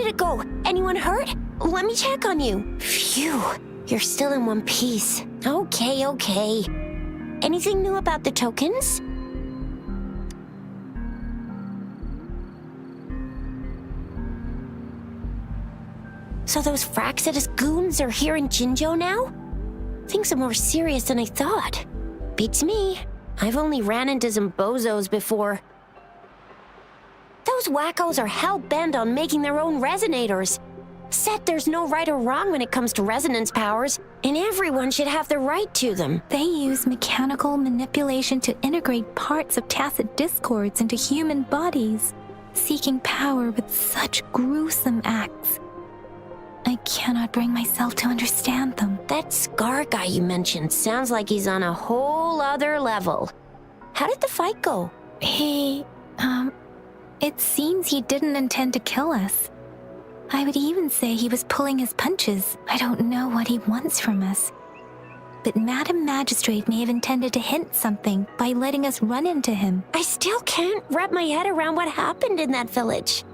did it go? Anyone hurt? Let me check on you. Phew, you're still in one piece. Okay. Anything new about the tokens? So those Fraxidus goons are here in Jinzhou now? Things are more serious than I thought. Beats me. I've only ran into some bozos before. Those wackos are hell-bent on making their own resonators. Said there's no right or wrong when it comes to resonance powers, and everyone should have the right to them. They use mechanical manipulation to integrate parts of tacit discords into human bodies, seeking power with such gruesome acts. I cannot bring myself to understand them. That Scar guy you mentioned sounds like he's on a whole other level. How did the fight go? It seems he didn't intend to kill us. I would even say he was pulling his punches. I don't know what he wants from us. But Madam Magistrate may have intended to hint something by letting us run into him. I still can't wrap my head around what happened in that village.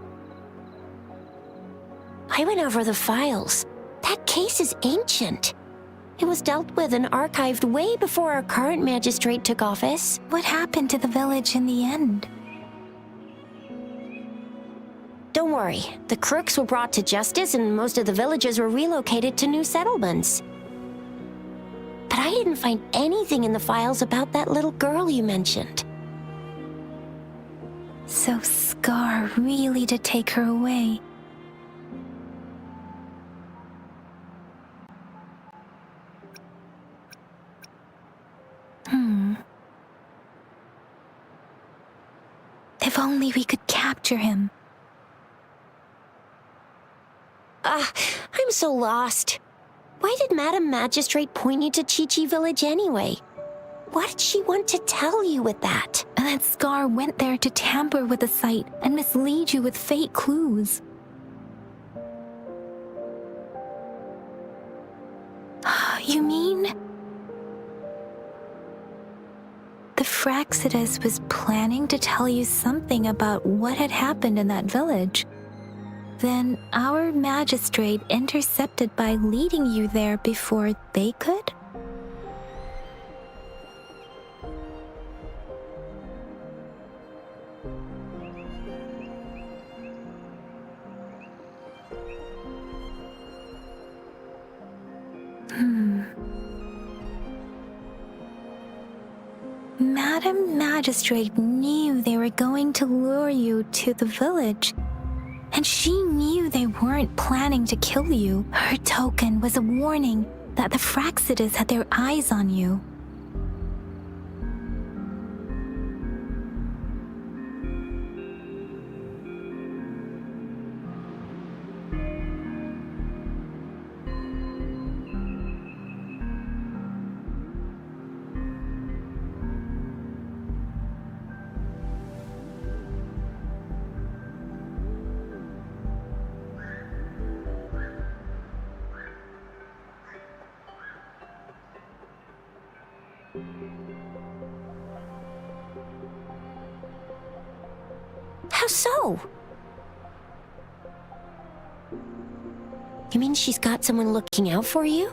I went over the files. That case is ancient. It was dealt with and archived way before our current magistrate took office. What happened to the village in the end? Don't worry. The crooks were brought to justice and most of the villagers were relocated to new settlements. But I didn't find anything in the files about that little girl you mentioned. So Scar really did take her away. If only we could capture him. I'm so lost. Why did Madam Magistrate point you to Chi-Chi Village anyway? What did she want to tell you with that? And that Scar went there to tamper with the site and mislead you with fake clues. You mean? The Fraxidus was planning to tell you something about what had happened in that village. Then our magistrate intercepted by leading you there before they could? Madam Magistrate knew they were going to lure you to the village. And she knew they weren't planning to kill you. Her token was a warning that the Fraxidus had their eyes on you. How so? You mean she's got someone looking out for you?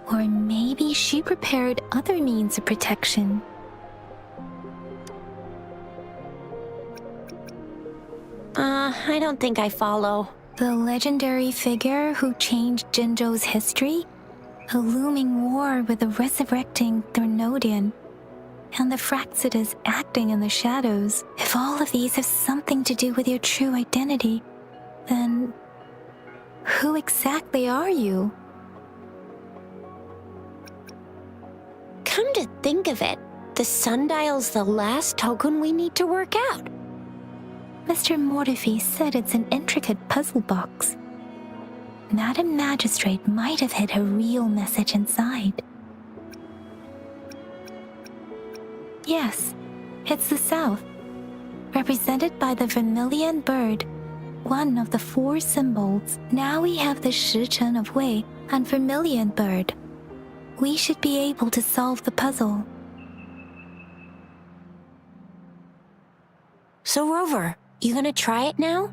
Or maybe she prepared other means of protection. I don't think I follow. The legendary figure who changed Jinzhou's history? A looming war with the resurrecting Thernodian, and the Fraxidus acting in the shadows. If all of these have something to do with your true identity, then who exactly are you? Come to think of it, the sundial's the last token we need to work out. Mr. Mortefi said it's an intricate puzzle box. Madam Magistrate might have hid a real message inside. Yes, it's the South, represented by the vermilion bird, one of the 4 symbols. Now we have the Shichen of Wei and vermilion bird. We should be able to solve the puzzle. So Rover, You gonna try it now?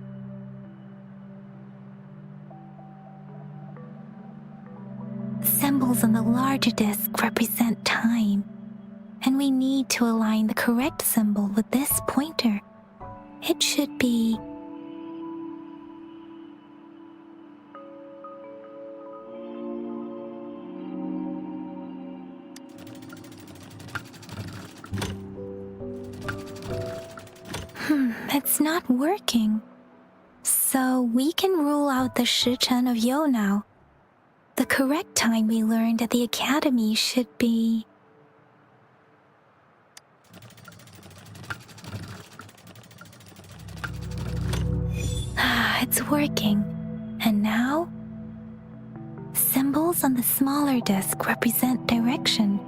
Symbols on the larger disc represent time, and we need to align the correct symbol with this pointer. It should be it's not working. So we can rule out the Shichen of Yo now. The correct time we learned at the academy should be... It's working. And now? Symbols on the smaller disc represent direction.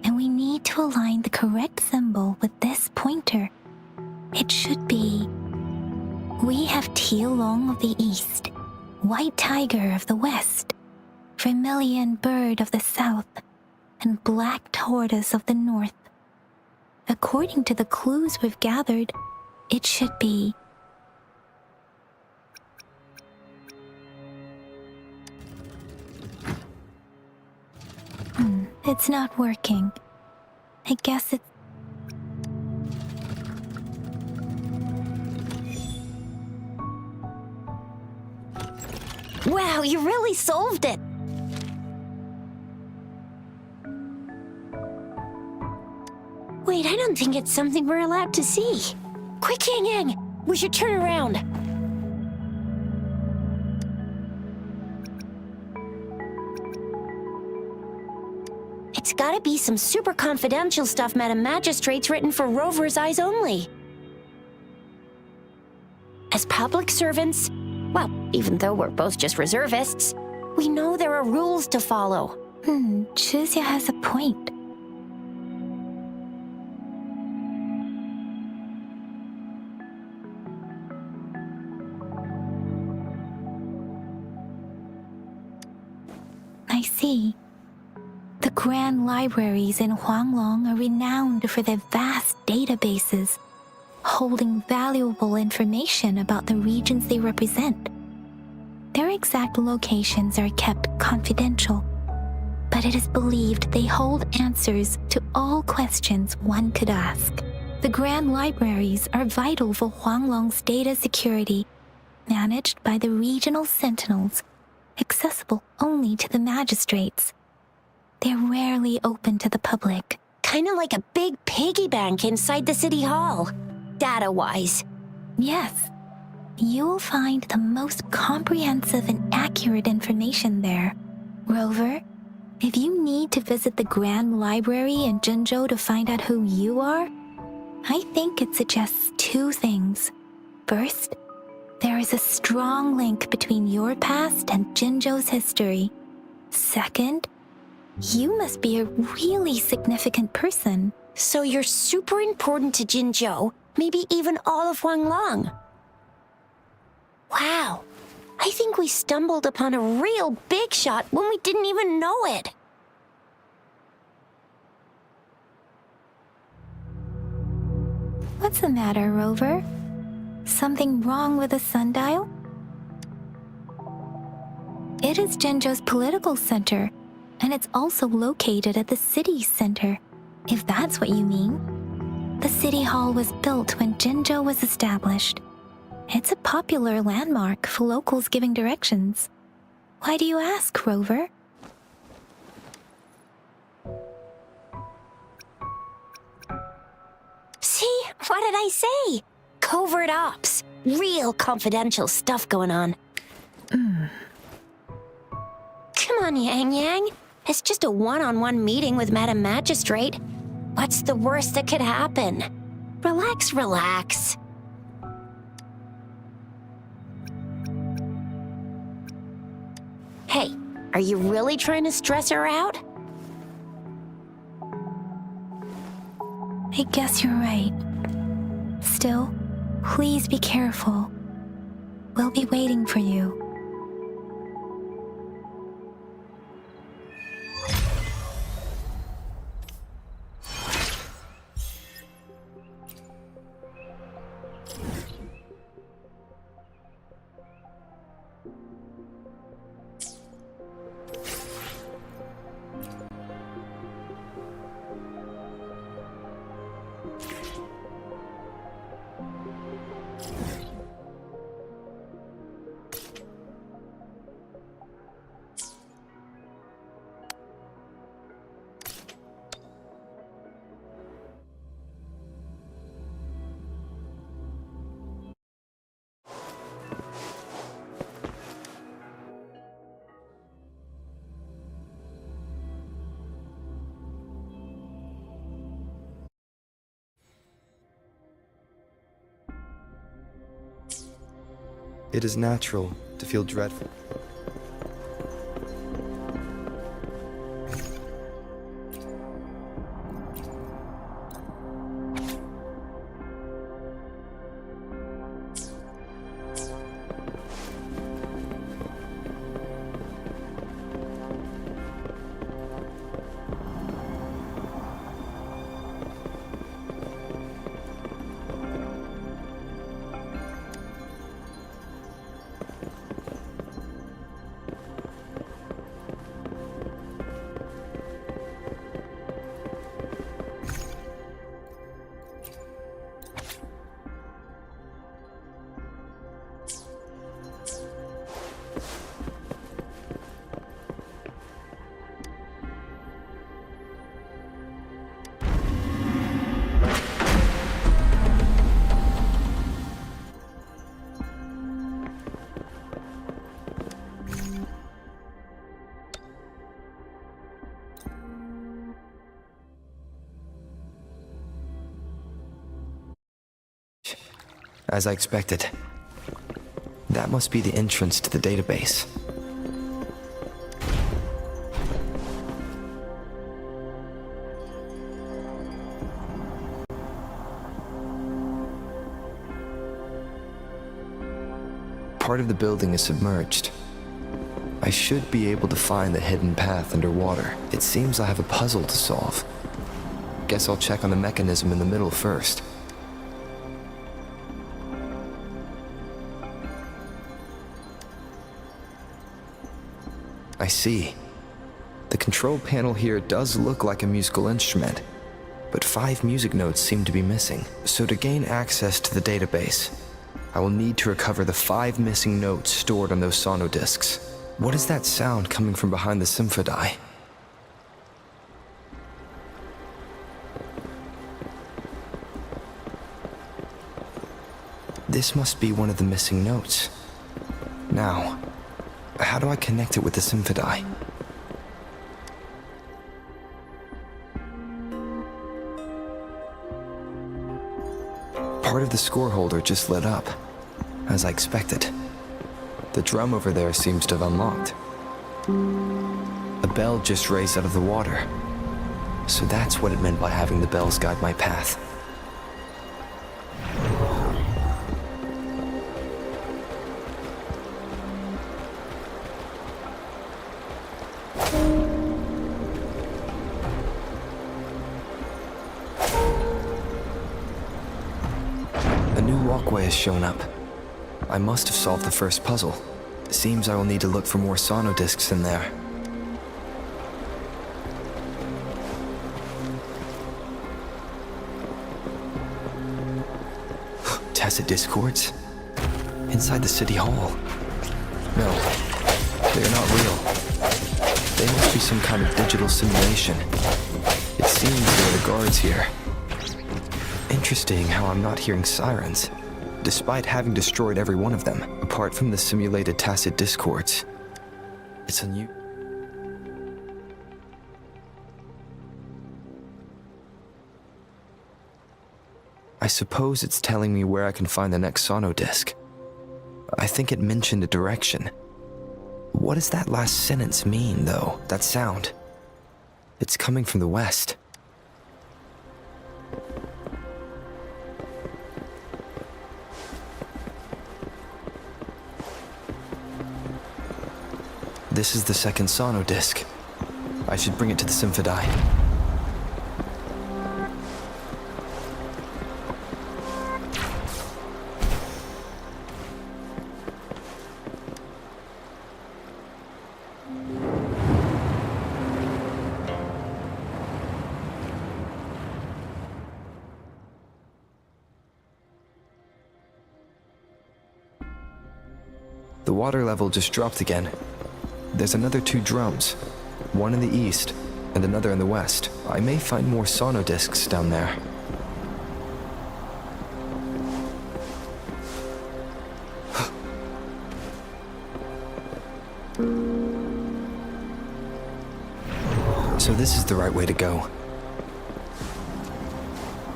And we need to align the correct symbol with this pointer. It should be... We have Tielong of the east, White Tiger of the west, Vermilion Bird of the south, and Black Tortoise of the north. According to the clues we've gathered, it should be... It's not working. I guess it's... Wow, you really solved it! Wait, I don't think it's something we're allowed to see. Quick, Yang Yang! We should turn around. It's gotta be some super confidential stuff Madam Magistrate's written for Rover's eyes only. As public servants, well, even though we're both just reservists, we know there are rules to follow. Chuzia has a point. I see. The grand libraries in Huanglong are renowned for their vast databases, holding valuable information about the regions they represent. Their exact locations are kept confidential, but it is believed they hold answers to all questions one could ask. The grand libraries are vital for Huanglong's data security, managed by the regional sentinels, accessible only to the magistrates. They're rarely open to the public. Kinda like a big piggy bank inside the city hall, data-wise. Yes, you will find the most comprehensive and accurate information there. Rover, if you need to visit the Grand Library in Jinzhou to find out who you are, I think it suggests two things. First, there is a strong link between your past and Jinzhou's history. Second, you must be a really significant person. So you're super important to Jinzhou, maybe even all of Huanglong. Wow, I think we stumbled upon a real big shot when we didn't even know it. What's the matter, Rover? Something wrong with the sundial? It is Jinzhou's political center, and it's also located at the city center, if that's what you mean. The city hall was built when Jinzhou was established. It's a popular landmark for locals giving directions. Why do you ask, Rover? See, what did I say? Covert ops. Real confidential stuff going on. Come on, Yang Yang. It's just a one-on-one meeting with Madam Magistrate. What's the worst that could happen? Relax, relax. Hey, are you really trying to stress her out? I guess you're right. Still, please be careful. We'll be waiting for you. It is natural to feel dreadful. As I expected. That must be the entrance to the database. Part of the building is submerged. I should be able to find the hidden path underwater. It seems I have a puzzle to solve. Guess I'll check on the mechanism in the middle first. I see. The control panel here does look like a musical instrument, but 5 music notes seem to be missing. So to gain access to the database, I will need to recover the 5 missing notes stored on those sonodiscs. What is that sound coming from behind the symphodi? This must be one of the missing notes. Now, how do I connect it with the symphodi? Part of the score holder just lit up, as I expected. The drum over there seems to have unlocked. A bell just raised out of the water. So that's what it meant by having the bells guide my path. A new walkway has shown up. I must have solved the first puzzle. Seems I will need to look for more sonodiscs in there. Tacit discords? Inside the city hall? No, they're not real. They must be some kind of digital simulation. It seems there are the guards here. Interesting how I'm not hearing sirens, despite having destroyed every one of them, apart from the simulated tacit discords. It's a new... I suppose it's telling me where I can find the next sonodisc. I think it mentioned a direction. What does that last sentence mean, though? That sound? It's coming from the west. This is the second sonodisc. I should bring it to the symphodi. The water level just dropped again. There's another 2 drums, one in the east and another in the west. I may find more sonodiscs down there. So this is the right way to go.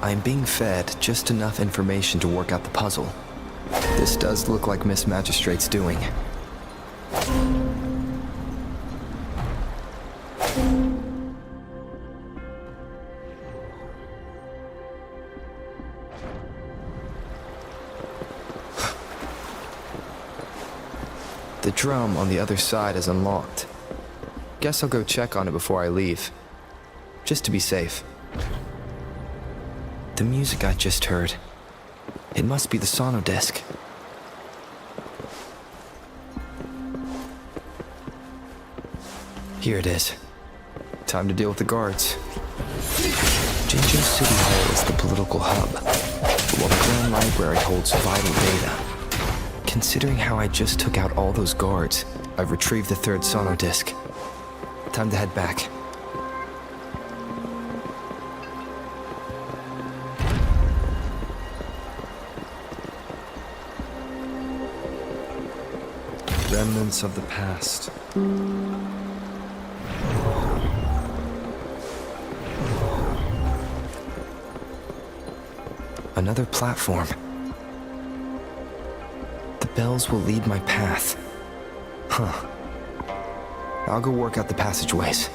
I am being fed just enough information to work out the puzzle. This does look like Miss Magistrate's doing. The drum on the other side is unlocked. Guess I'll go check on it before I leave, just to be safe. The music I just heard, it must be the sono disc. Here it is. Time to deal with the guards. Jinjo City Hall is the political hub, while the Grand Library holds vital data. Considering how I just took out all those guards, I've retrieved the third sono disc. Time to head back. Remnants of the past. Another platform. The bells will lead my path. Huh. I'll go work out the passageways.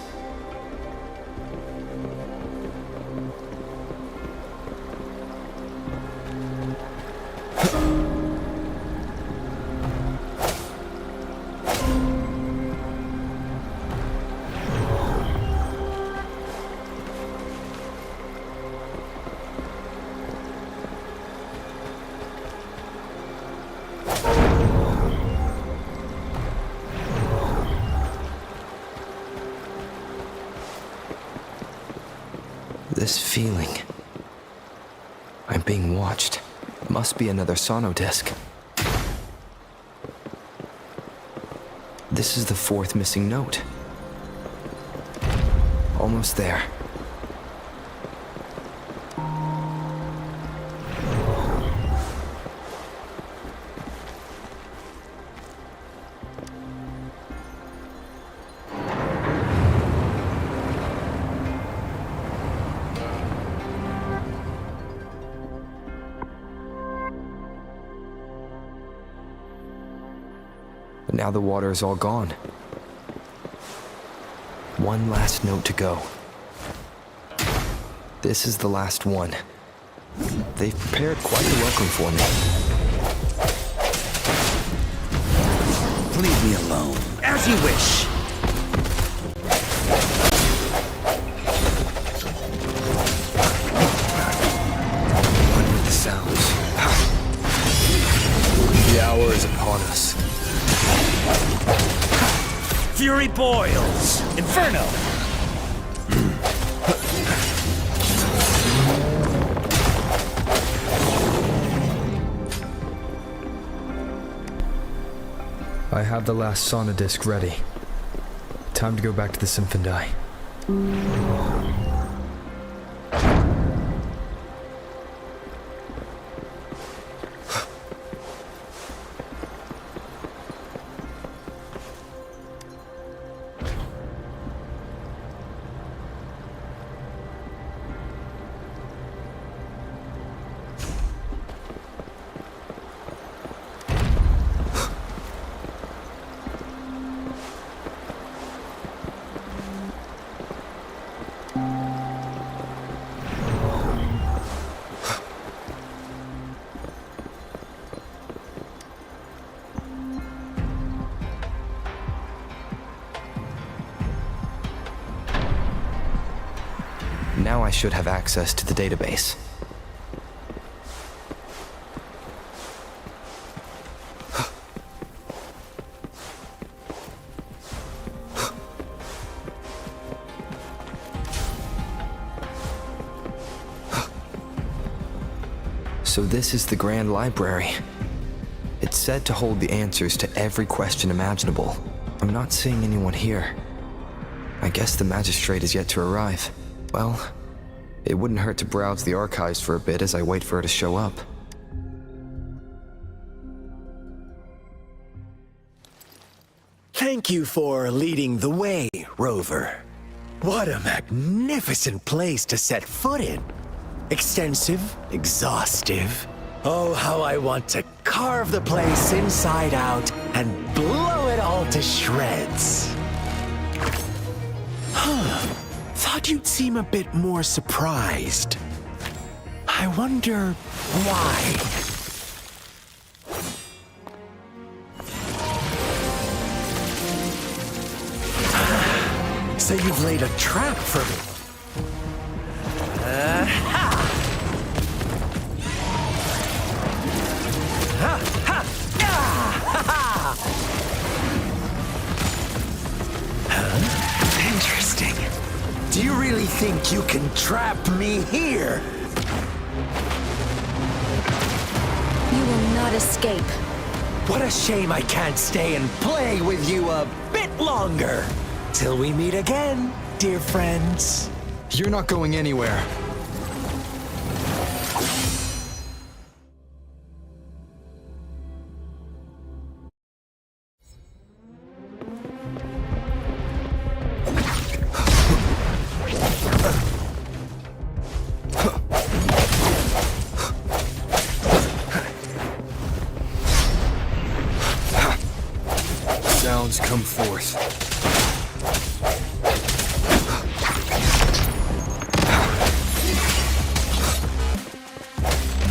This feeling. I'm being watched. Must be another sono disc. This is the fourth missing note. Almost there. But now the water is all gone. One last note to go. This is the last one. They've prepared quite the welcome for me. Leave me alone, as you wish. Run with the sounds. The hour is upon us. Fury boils! Inferno! I have the last sono disc ready. Time to go back to the Symphony. Now I should have access to the database. So this is the Grand Library. It's said to hold the answers to every question imaginable. I'm not seeing anyone here. I guess the magistrate is yet to arrive. Well, it wouldn't hurt to browse the archives for a bit as I wait for her to show up. Thank you for leading the way, Rover. What a magnificent place to set foot in. Extensive, exhaustive. Oh, how I want to carve the place inside out and blow it all to shreds. Thought you'd seem a bit more surprised. I wonder why. So you've laid a trap for me. Interesting. Do you really think you can trap me here? You will not escape. What a shame I can't stay and play with you a bit longer. Till we meet again, dear friends. You're not going anywhere. Sounds come forth.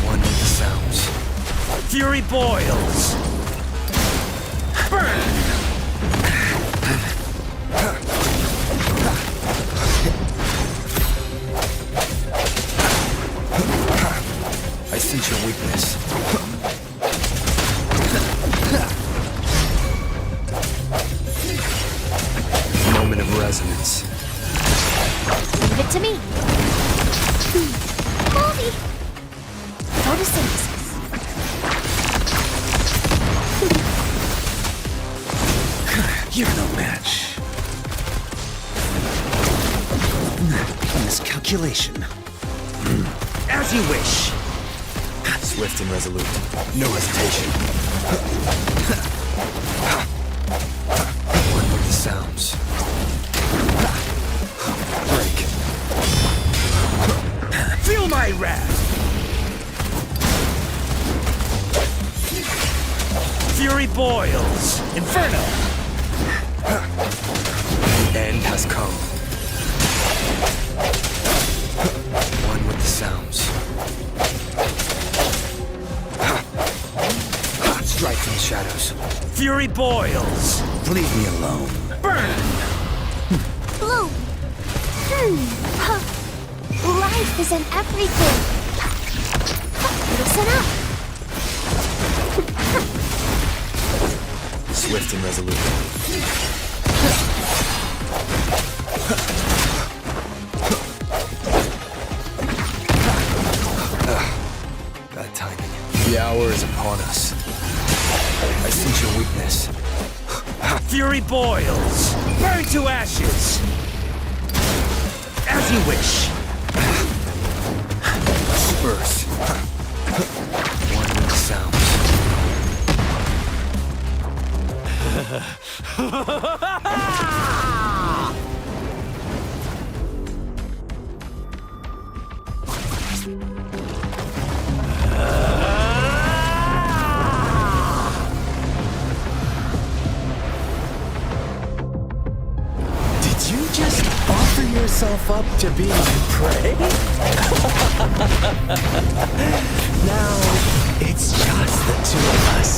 One with the sounds. Fury boils. Burn! I sense your weakness. Moment of resonance. Leave it to me. Mommy! Photosynthesis. You're no match. Miscalculation. As you wish. Swift and resolute. No hesitation. One with the sounds. Break. Feel my wrath. Fury boils. Inferno. The end has come. One with the sounds. Strike from the shadows. Fury boils. Leave me alone. Burn! Blue. Life is in everything. Listen up. Swift and resolute. Bad timing. The hour is upon us. I sense your weakness. Fury boils. Burn to ashes. As you wish. Disperse. One with the sounds. Did you just offer yourself up to be my prey? Now, it's just the two of us.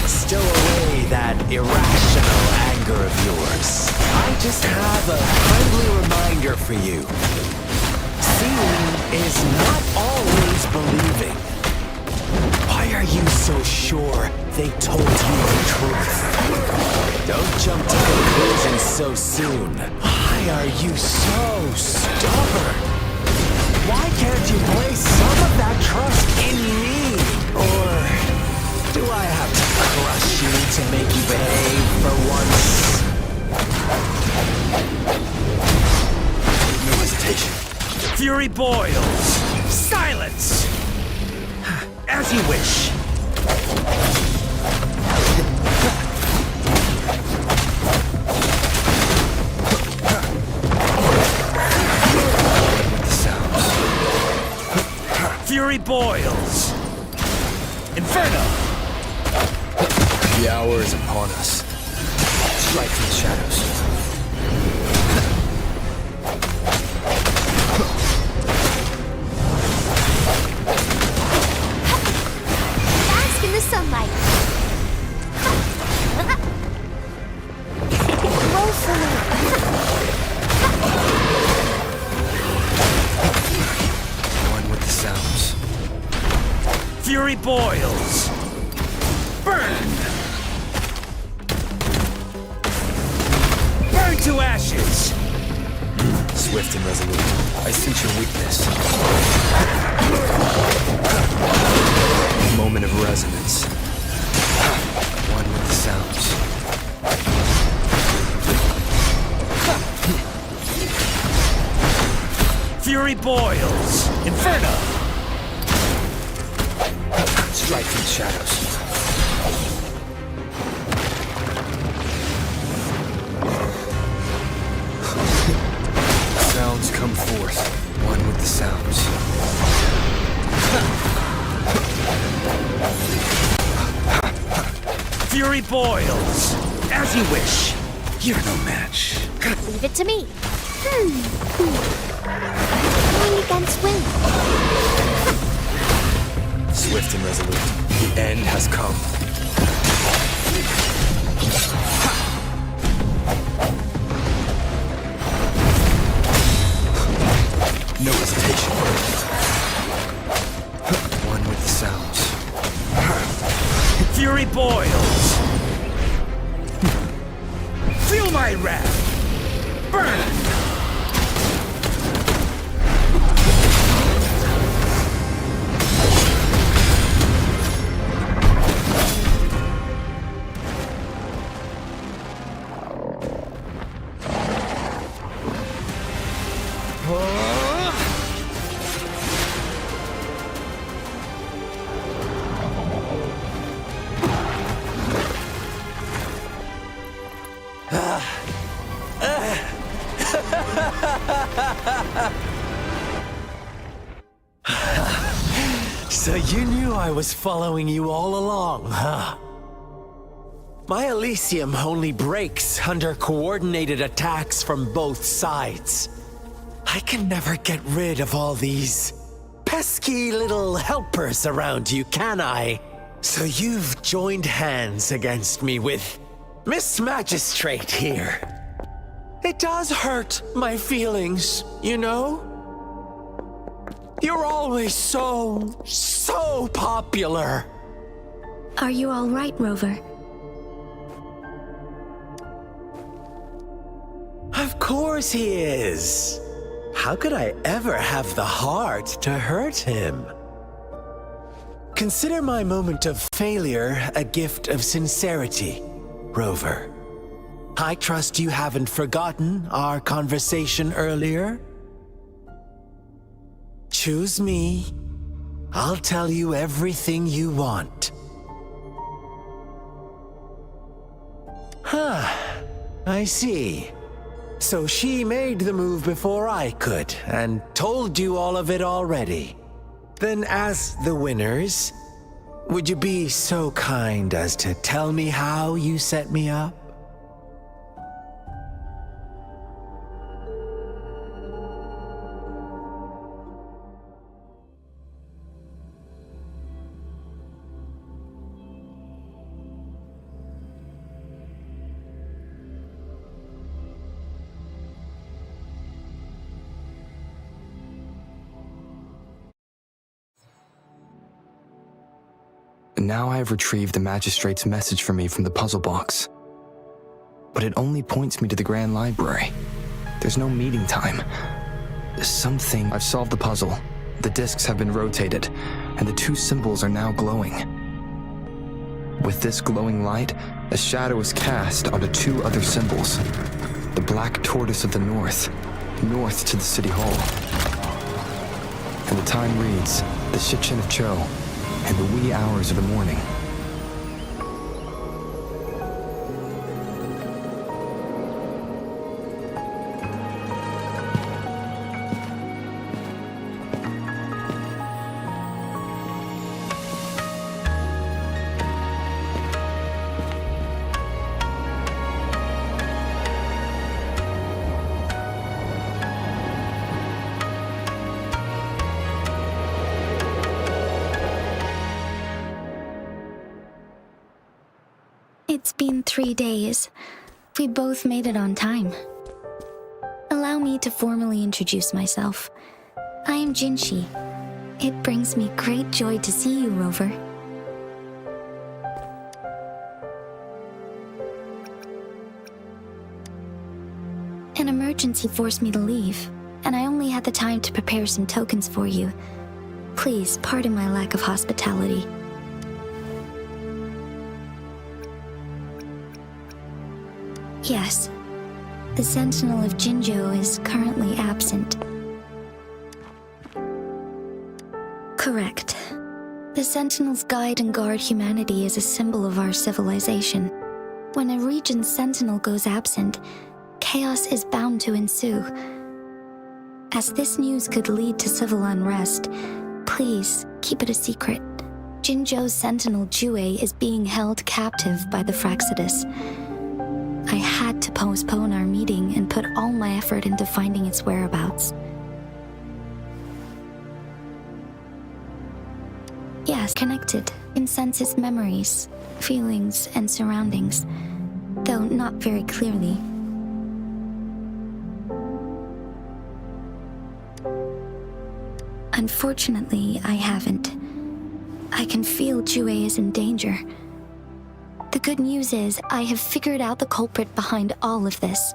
Stow away that irrational anger of yours. I just have a kindly reminder for you. Seeing is not always believing. Why are you so sure they told you the truth? Don't jump to conclusions so soon. Why are you so stubborn? Why can't you place some of that trust in me? Or do I have to crush you to make you behave for once? No hesitation. Fury boils. Silence! As you wish. The sounds. Fury boils. Inferno! The hour is upon us. Strike from the shadows. Bask in the sunlight. Woefully. One with the sounds. Fury boils! Burn! Burn to ashes! Swift and resolute. I sense your weakness. Moment of resonance. One with the sounds. Fury boils! Inferno! Strike from the shadows. Sounds come forth. One with the sounds. Fury boils! As you wish. You're no match. Leave it to me. Going against wind. Swift and resolute. The end has come. No hesitation. One with the sounds. Fury boils! Feel my wrath! Burn! So you knew I was following you all along, huh? My Elysium only breaks under coordinated attacks from both sides. I can never get rid of all these pesky little helpers around you, can I? So you've joined hands against me with Miss Magistrate here. It does hurt my feelings, you know? You're always so popular. Are you all right, Rover? Of course he is. How could I ever have the heart to hurt him? Consider my moment of failure a gift of sincerity, Rover. I trust you haven't forgotten our conversation earlier. Choose me. I'll tell you everything you want. Huh. I see. So she made the move before I could, and told you all of it already. Then as the winners, would you be so kind as to tell me how you set me up? Now I have retrieved the magistrate's message for me from the puzzle box. But it only points me to the Grand Library. There's no meeting time. I've solved the puzzle. The discs have been rotated, and the two symbols are now glowing. With this glowing light, a shadow is cast onto two other symbols. The black tortoise of the north to the city hall. And the time reads, the Shichin of Cho, in the wee hours of the morning. It's been 3 days. We both made it on time. Allow me to formally introduce myself. I am Jinshi. It brings me great joy to see you, Rover. An emergency forced me to leave, and I only had the time to prepare some tokens for you. Please pardon my lack of hospitality. Yes, the Sentinel of Jinzhou is currently absent. Correct. The Sentinels guide and guard humanity as a symbol of our civilization. When a region's Sentinel goes absent, chaos is bound to ensue. As this news could lead to civil unrest, please keep it a secret. Jinzhou's Sentinel Jue is being held captive by the Fraxidus. I had to postpone our meeting and put all my effort into finding its whereabouts. Yes, connected in sense its memories, feelings, and surroundings, though not very clearly. Unfortunately, I haven't. I can feel Jue is in danger. The good news is, I have figured out the culprit behind all of this.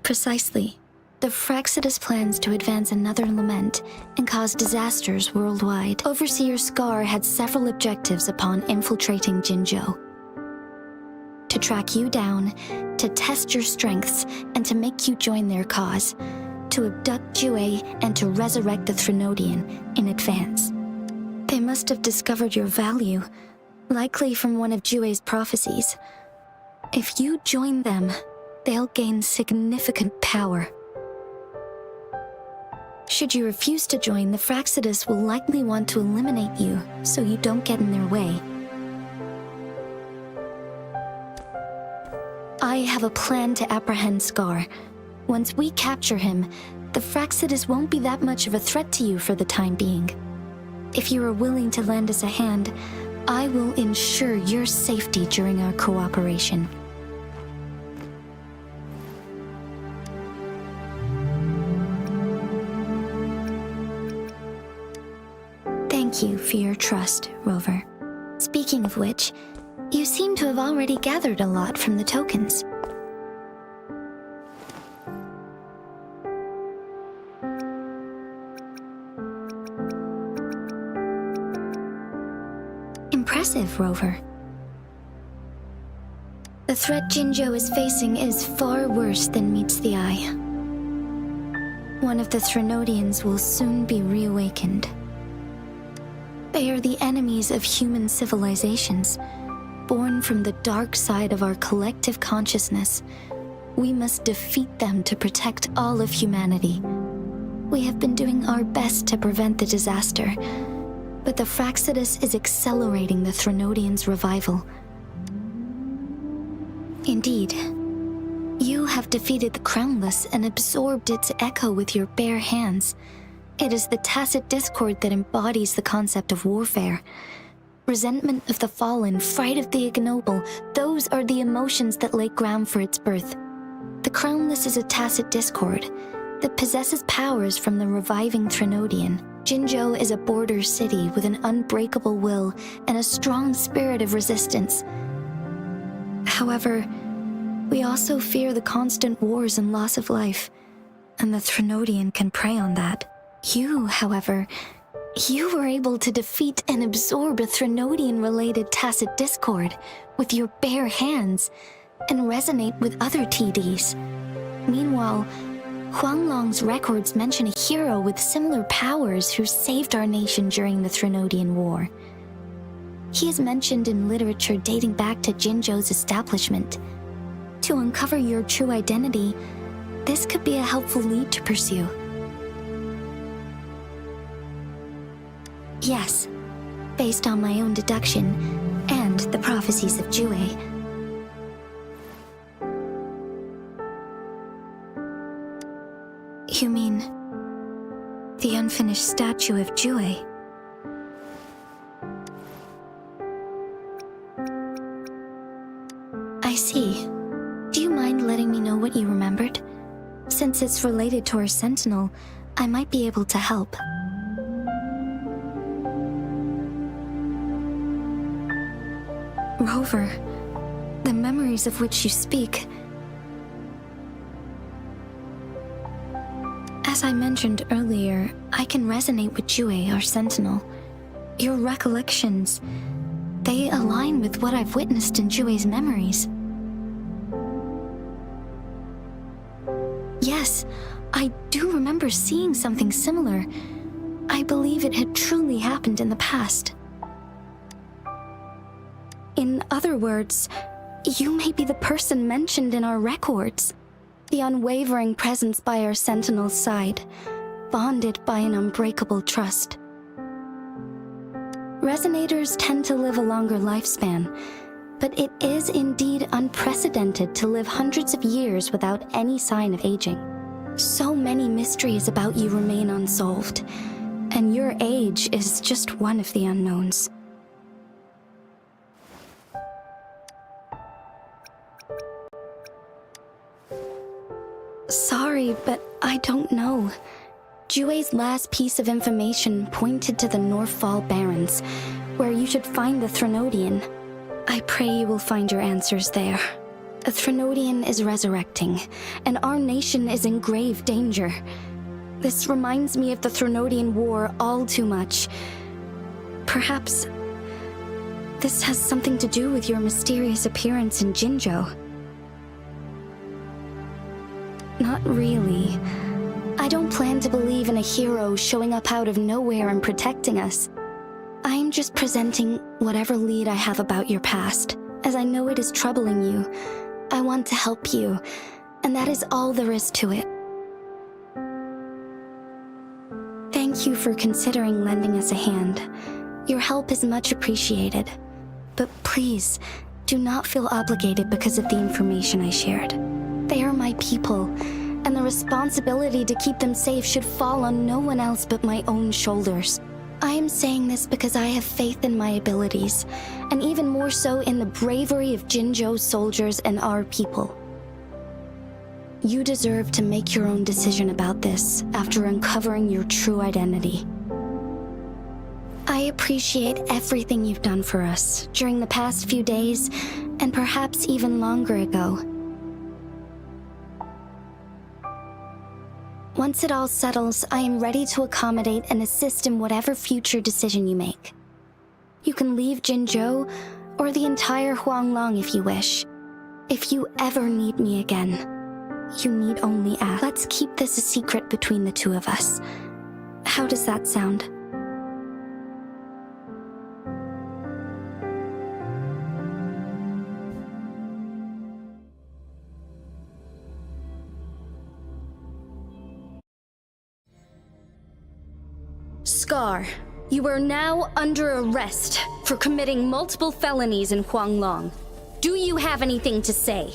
Precisely. The Fraxidus plans to advance another lament and cause disasters worldwide. Overseer Scar had several objectives upon infiltrating Jinzhou. To track you down, to test your strengths, and to make you join their cause. To abduct Jue and to resurrect the Threnodian in advance. They must have discovered your value, likely from one of Jue's prophecies. If you join them, they'll gain significant power. Should you refuse to join, the Fraxidus will likely want to eliminate you so you don't get in their way. I have a plan to apprehend Scar. Once we capture him, the Fraxidus won't be that much of a threat to you for the time being. If you are willing to lend us a hand, I will ensure your safety during our cooperation. Thank you for your trust, Rover. Speaking of which, you seem to have already gathered a lot from the tokens. Impressive, Rover. The threat Jinzhou is facing is far worse than meets the eye. One of the Threnodians will soon be reawakened. They are the enemies of human civilizations, born from the dark side of our collective consciousness. We must defeat them to protect all of humanity. We have been doing our best to prevent the disaster, but the Fraxidus is accelerating the Threnodian's revival. Indeed, you have defeated the Crownless and absorbed its echo with your bare hands. It is the tacit discord that embodies the concept of warfare. Resentment of the fallen, fright of the ignoble, those are the emotions that lay ground for its birth. The Crownless is a tacit discord that possesses powers from the reviving Threnodian. Jinzhou is a border city with an unbreakable will and a strong spirit of resistance. However, we also fear the constant wars and loss of life, and the Threnodian can prey on that. You, however, you were able to defeat and absorb a Threnodian-related tacit discord with your bare hands and resonate with other TDs. Meanwhile, Huanglong's records mention a hero with similar powers who saved our nation during the Threnodian War. He is mentioned in literature dating back to Jinzhou's establishment. To uncover your true identity, this could be a helpful lead to pursue. Yes, based on my own deduction and the prophecies of Jue. You mean the unfinished statue of Jue? it's related to our sentinel, I might be able to help. Rover, the memories of which you speak. As I mentioned earlier, I can resonate with Jue, our sentinel. Your recollections, they align with what I've witnessed in Jue's memories. Yes, I do remember seeing something similar. I believe it had truly happened in the past. In other words, you may be the person mentioned in our records. The unwavering presence by our sentinel's side, bonded by an unbreakable trust. Resonators tend to live a longer lifespan, but it is indeed unprecedented to live hundreds of years without any sign of aging. So many mysteries about you remain unsolved, and your age is just one of the unknowns. Sorry, but I don't know. Jue's last piece of information pointed to the Northfall Barrens, where you should find the Threnodian. I pray you will find your answers there. A Threnodian is resurrecting, and our nation is in grave danger. This reminds me of the Threnodian War all too much. Perhaps this has something to do with your mysterious appearance in Jinzhou. Not really. I don't plan to believe in a hero showing up out of nowhere and protecting us. I'm just presenting whatever lead I have about your past, as I know it is troubling you. I want to help you, and that is all there is to it. Thank you for considering lending us a hand. Your help is much appreciated. But please, do not feel obligated because of the information I shared. They are my people, and the responsibility to keep them safe should fall on no one else but my own shoulders. I am saying this because I have faith in my abilities, and even more so in the bravery of Jinzhou's soldiers and our people. You deserve to make your own decision about this after uncovering your true identity. I appreciate everything you've done for us during the past few days, and perhaps even longer ago. Once it all settles, I am ready to accommodate and assist in whatever future decision you make. You can leave Jinzhou, or the entire Huanglong if you wish. If you ever need me again, you need only ask. Let's keep this a secret between the two of us. How does that sound? Scar, you are now under arrest for committing multiple felonies in Huanglong. Do you have anything to say?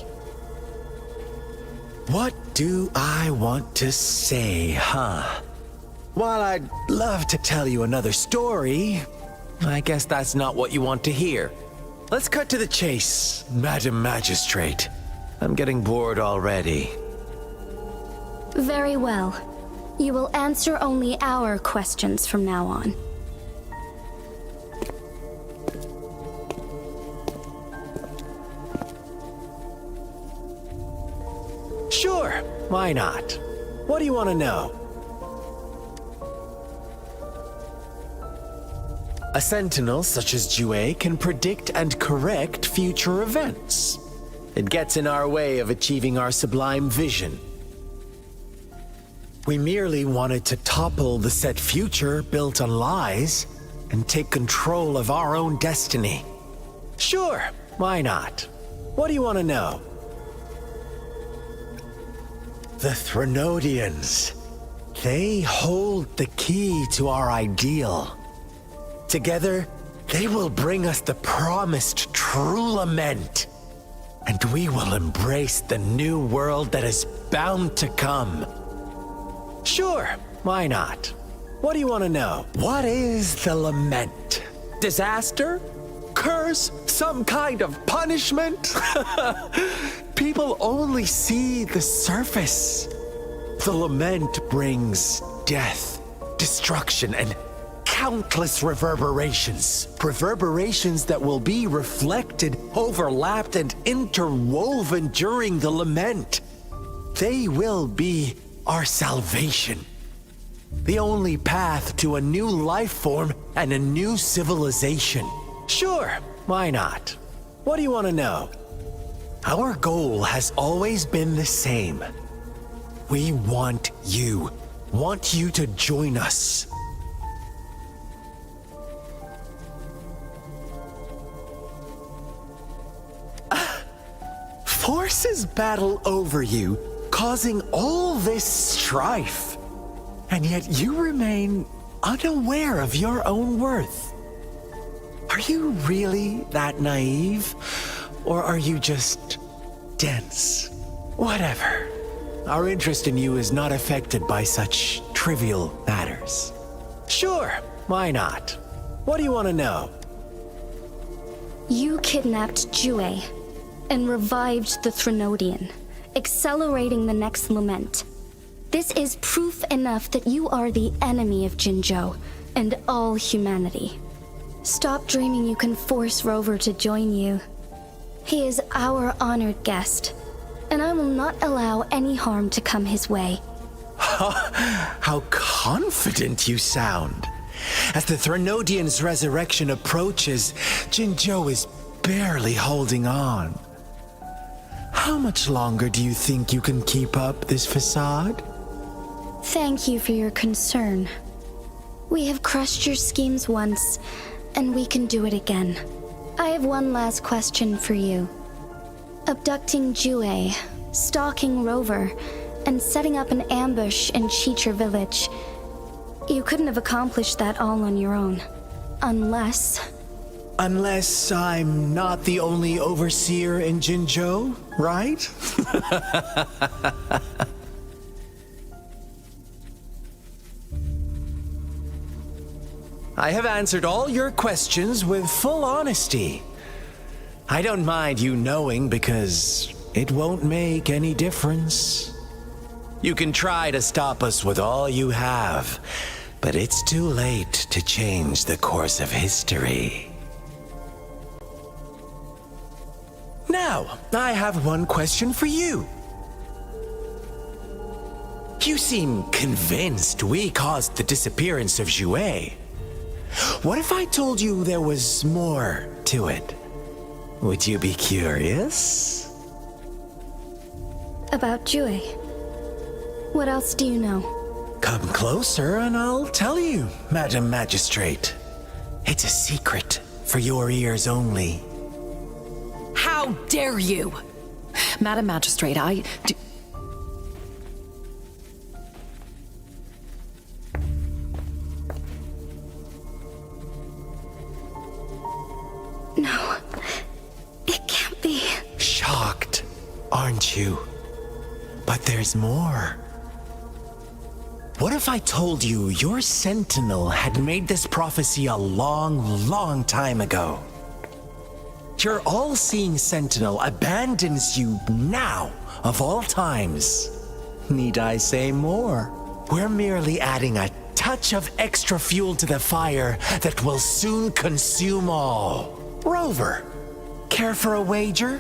What do I want to say, huh? While I'd love to tell you another story, I guess that's not what you want to hear. Let's cut to the chase, Madam Magistrate. I'm getting bored already. Very well. You will answer only our questions from now on. Sure, why not? What do you want to know? A sentinel such as Jue can predict and correct future events. It gets in our way of achieving our sublime vision. We merely wanted to topple the set future built on lies and take control of our own destiny. Sure, why not? What do you want to know? The Threnodians. They hold the key to our ideal. Together, they will bring us the promised true lament. And we will embrace the new world that is bound to come. Sure, why not? What do you want to know? What is the lament? Disaster? Curse? Some kind of punishment? People only see the surface. The lament brings death, destruction, and countless reverberations. Reverberations that will be reflected, overlapped, and interwoven during the lament. They will be our salvation. The only path to a new life form and a new civilization. Sure, why not? What do you want to know? Our goal has always been the same. We want you to join us. Forces battle over you, causing all this strife. And yet you remain unaware of your own worth. Are you really that naive? Or are you just dense? Whatever. Our interest in you is not affected by such trivial matters. Sure, why not? What do you want to know? You kidnapped Jue and revived the Threnodian, accelerating the next lament. This is proof enough that you are the enemy of Jinzhou and all humanity. Stop dreaming you can force Rover to join you. He is our honored guest, and I will not allow any harm to come his way. How confident you sound. As the Threnodian's resurrection approaches, Jinzhou is barely holding on. How much longer do you think you can keep up this facade? Thank you for your concern. We have crushed your schemes once, and we can do it again. I have one last question for you. Abducting Jue, stalking Rover, and setting up an ambush in Cheecher village. You couldn't have accomplished that all on your own. Unless I'm not the only overseer in Jinzhou, right? I have answered all your questions with full honesty. I don't mind you knowing because it won't make any difference. You can try to stop us with all you have, but it's too late to change the course of history. Now, I have one question for you. You seem convinced we caused the disappearance of Jue. What if I told you there was more to it? Would you be curious? about Jue. What else do you know? Come closer and I'll tell you, Madam Magistrate. It's a secret for your ears only. How dare you! Madam Magistrate, I do... No, it can't be. Shocked, aren't you? But there's more. What if I told you your sentinel had made this prophecy a long, long time ago? Your all-seeing sentinel abandons you now, of all times. Need I say more? We're merely adding a touch of extra fuel to the fire that will soon consume all. Rover, care for a wager?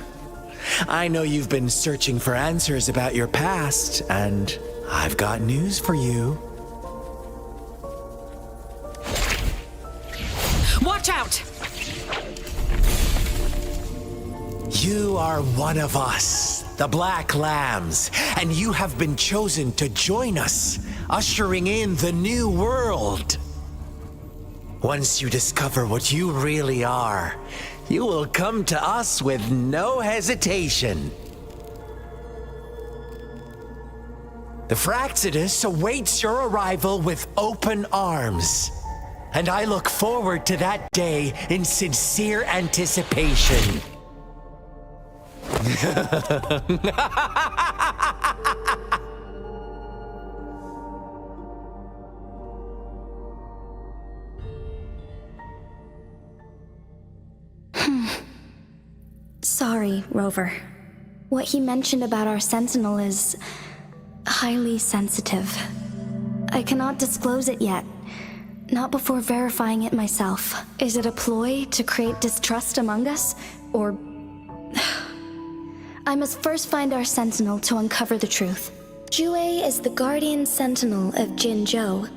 I know you've been searching for answers about your past, and I've got news for you. Watch out! You are one of us, the Black Lambs, and you have been chosen to join us, ushering in the new world. Once you discover what you really are, you will come to us with no hesitation. The Fraxidus awaits your arrival with open arms, and I look forward to that day in sincere anticipation. Sorry, Rover. What he mentioned about our sentinel is highly sensitive. I cannot disclose it yet. Not before verifying it myself. Is it a ploy to create distrust among us? Or... I must first find our sentinel to uncover the truth. Jue is the guardian sentinel of Jinzhou.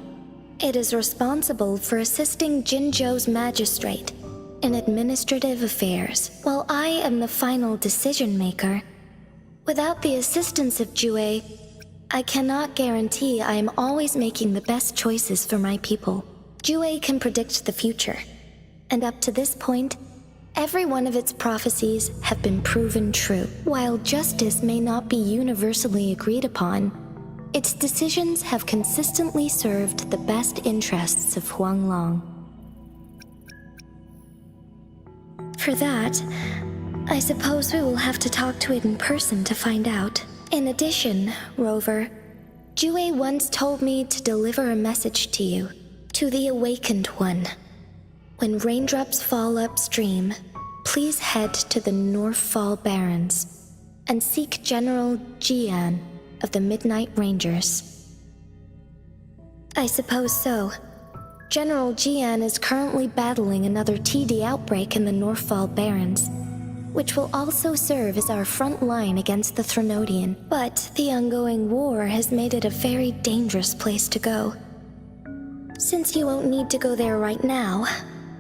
It is responsible for assisting Jinzhou's magistrate in administrative affairs, while I am the final decision maker. Without the assistance of Jue, I cannot guarantee I am always making the best choices for my people. Jue can predict the future, and up to this point, every one of its prophecies have been proven true. While justice may not be universally agreed upon, its decisions have consistently served the best interests of Huanglong. For that, I suppose we will have to talk to it in person to find out. In addition, Rover, Jue once told me to deliver a message to you, to the Awakened One. When raindrops fall upstream, please head to the Northfall Barrens and seek General Jian of the Midnight Rangers. I suppose so. General Jian is currently battling another TD outbreak in the Northfall Barrens, which will also serve as our front line against the Threnodian. But the ongoing war has made it a very dangerous place to go. Since you won't need to go there right now,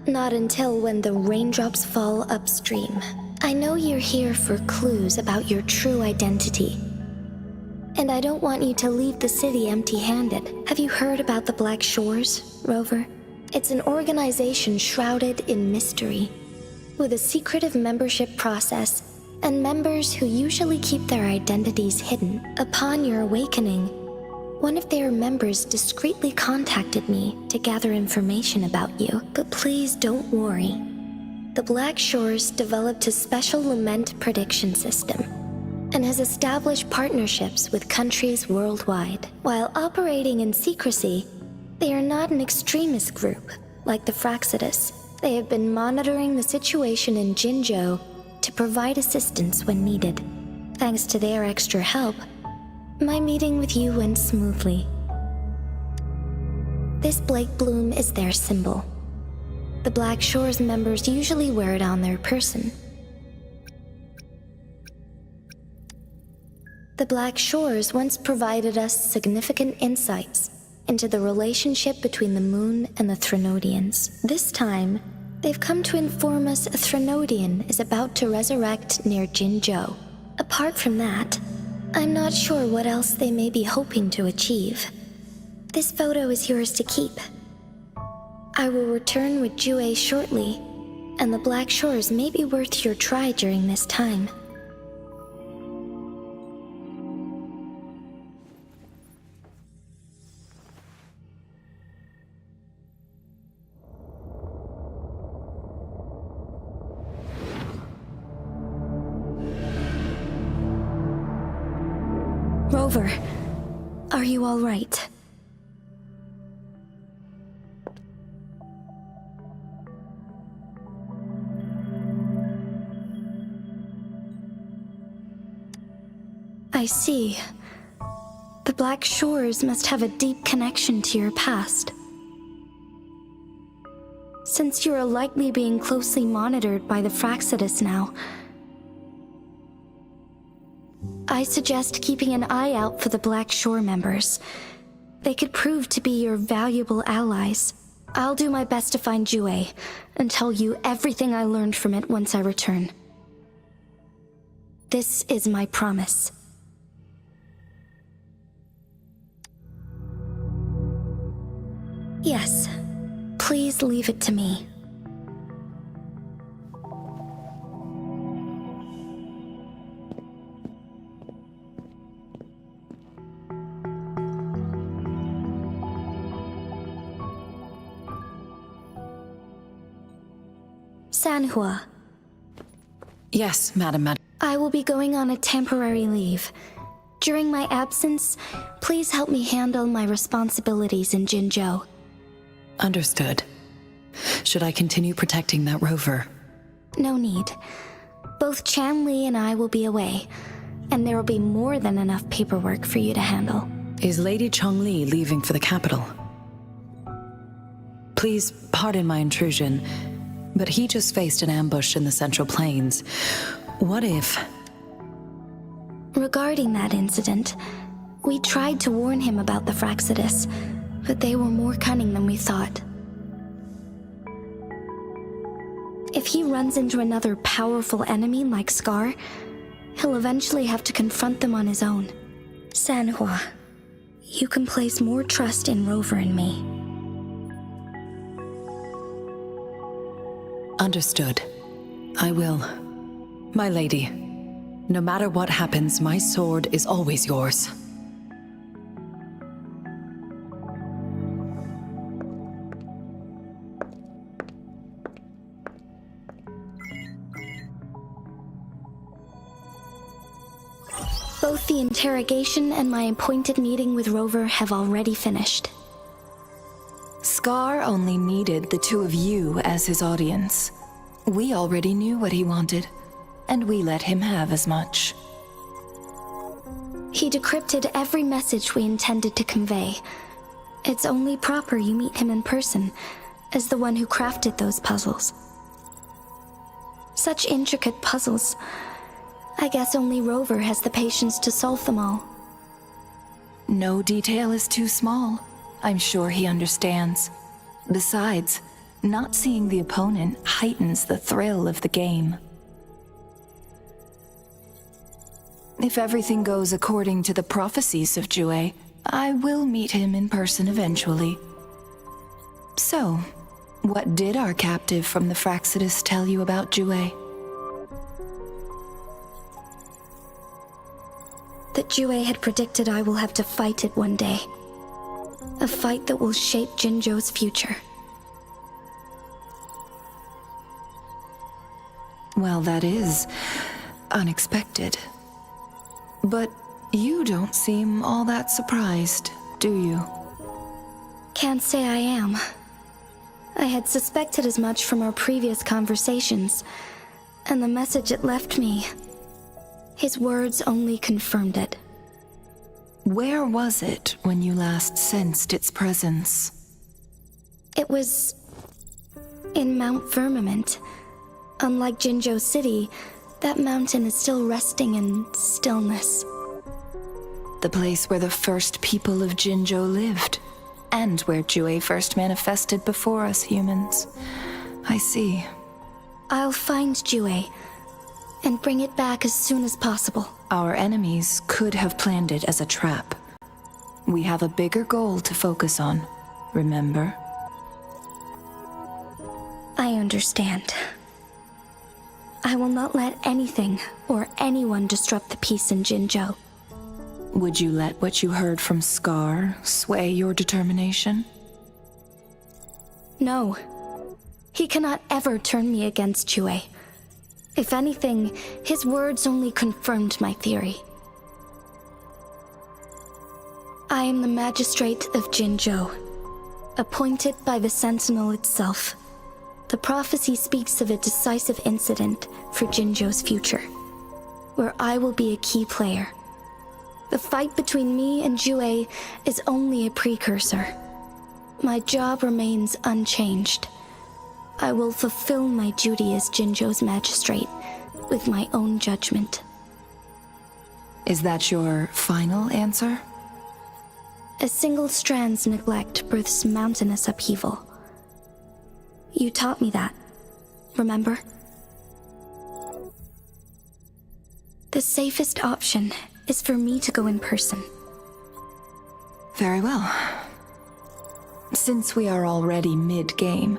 not until when the raindrops fall upstream. I know you're here for clues about your true identity. And I don't want you to leave the city empty-handed. Have you heard about the Black Shores, Rover? It's an organization shrouded in mystery, with a secretive membership process and members who usually keep their identities hidden. Upon your awakening, one of their members discreetly contacted me to gather information about you. But please don't worry. The Black Shores developed a special lament prediction system and has established partnerships with countries worldwide. While operating in secrecy, they are not an extremist group like the Fraxidus. They have been monitoring the situation in Jinzhou to provide assistance when needed. Thanks to their extra help, my meeting with you went smoothly. This Blake Bloom is their symbol. The Black Shores members usually wear it on their person. The Black Shores once provided us significant insights into the relationship between the moon and the Threnodians. This time, they've come to inform us a Threnodian is about to resurrect near Jinzhou. Apart from that, I'm not sure what else they may be hoping to achieve. This photo is yours to keep. I will return with Jue shortly, and the Black Shores may be worth your try during this time. Rover, are you all right? I see. The Black Shores must have a deep connection to your past. Since you are likely being closely monitored by the Fraxidus now, I suggest keeping an eye out for the Black Shore members. They could prove to be your valuable allies. I'll do my best to find Jue and tell you everything I learned from it once I return. This is my promise. Yes, please leave it to me. Sanhua. Yes, Madam. I will be going on a temporary leave. During my absence, please help me handle my responsibilities in Jinzhou. Understood. Should I continue protecting that rover? No need. Both Chan Li and I will be away. And there will be more than enough paperwork for you to handle. Is Lady Chongli leaving for the capital? Please pardon my intrusion, but he just faced an ambush in the Central Plains. What if... Regarding that incident, we tried to warn him about the Fraxidus, but they were more cunning than we thought. If he runs into another powerful enemy like Scar, he'll eventually have to confront them on his own. Sanhua, you can place more trust in Rover and me. Understood. I will. My lady, no matter what happens, my sword is always yours. Both the interrogation and my appointed meeting with Rover have already finished. Scar only needed the two of you as his audience. We already knew what he wanted, and we let him have as much. He decrypted every message we intended to convey. It's only proper you meet him in person, as the one who crafted those puzzles. Such intricate puzzles. I guess only Rover has the patience to solve them all. No detail is too small. I'm sure he understands. Besides, not seeing the opponent heightens the thrill of the game. If everything goes according to the prophecies of Jue, I will meet him in person eventually. So, what did our captive from the Fraxidus tell you about Jue? That Jue had predicted I will have to fight it one day. A fight that will shape Jinzhou's future. Well, that is unexpected. But you don't seem all that surprised, do you? Can't say I am. I had suspected as much from our previous conversations, and the message it left me, his words only confirmed it. Where was it when you last sensed its presence? It was in Mount Firmament. Unlike Jinzhou City, that mountain is still resting in stillness. The place where the first people of Jinzhou lived, and where Jue first manifested before us humans. I see. I'll find Jue and bring it back as soon as possible. Our enemies could have planned it as a trap. We have a bigger goal to focus on, remember? I understand. I will not let anything or anyone disrupt the peace in Jinzhou. Would you let what you heard from Scar sway your determination? No. He cannot ever turn me against Jue. If anything, his words only confirmed my theory. I am the magistrate of Jinzhou, appointed by the Sentinel itself. The prophecy speaks of a decisive incident for Jinzhou's future, where I will be a key player. The fight between me and Jue is only a precursor. My job remains unchanged. I will fulfill my duty as Jinzhou's magistrate with my own judgment. Is that your final answer? A single strand's neglect births mountainous upheaval. You taught me that, remember? The safest option is for me to go in person. Very well. Since we are already mid-game,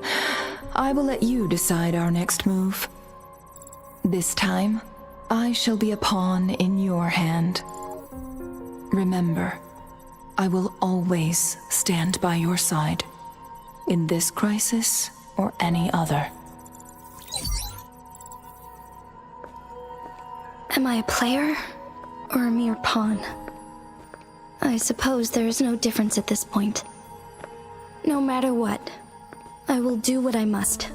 I will let you decide our next move. This time, I shall be a pawn in your hand. Remember, I will always stand by your side, in this crisis or any other. Am I a player or a mere pawn? I suppose there is no difference at this point. No matter what, I will do what I must.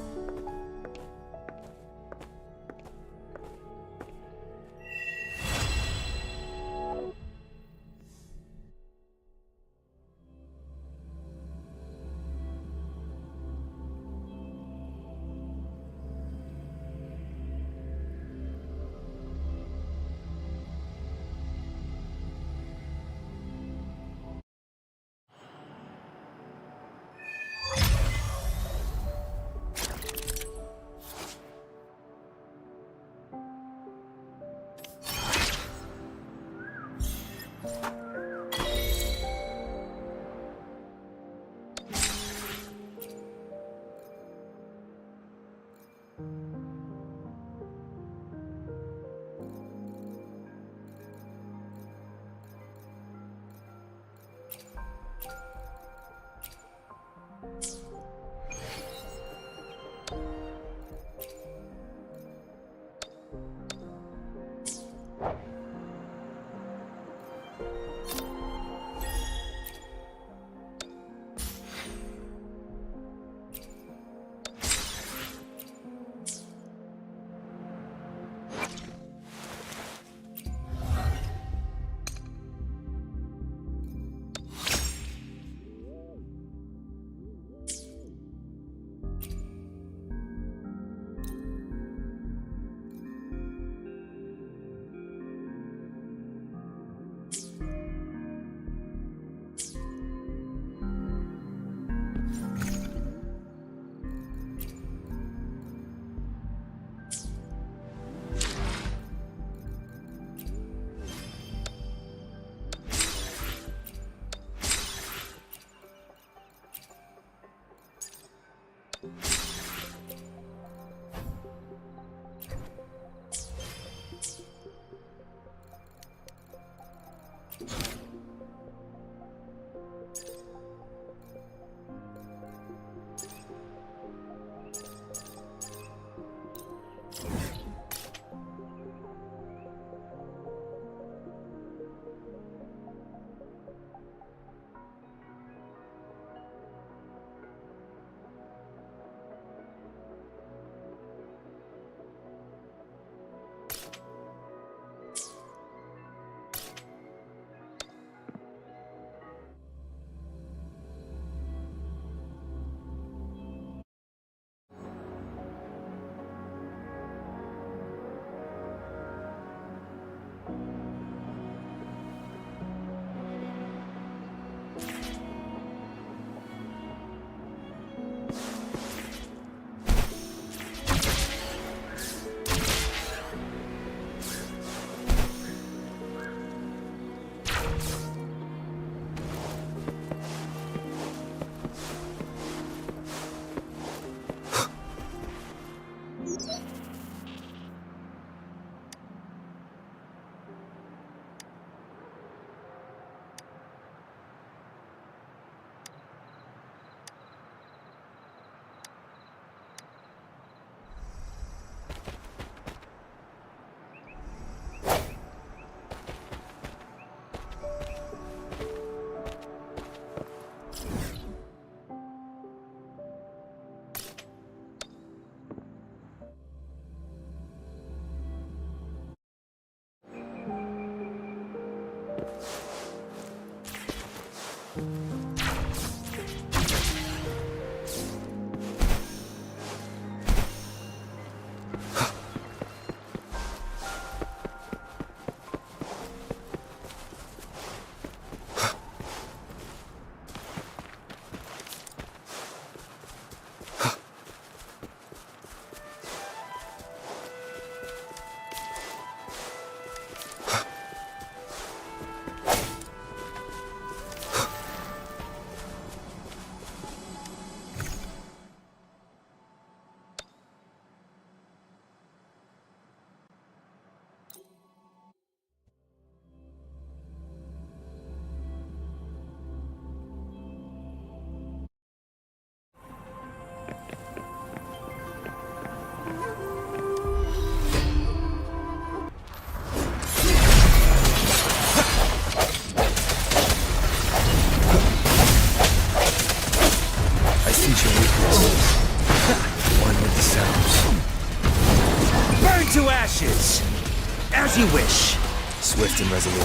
As you wish. Swift and resolute.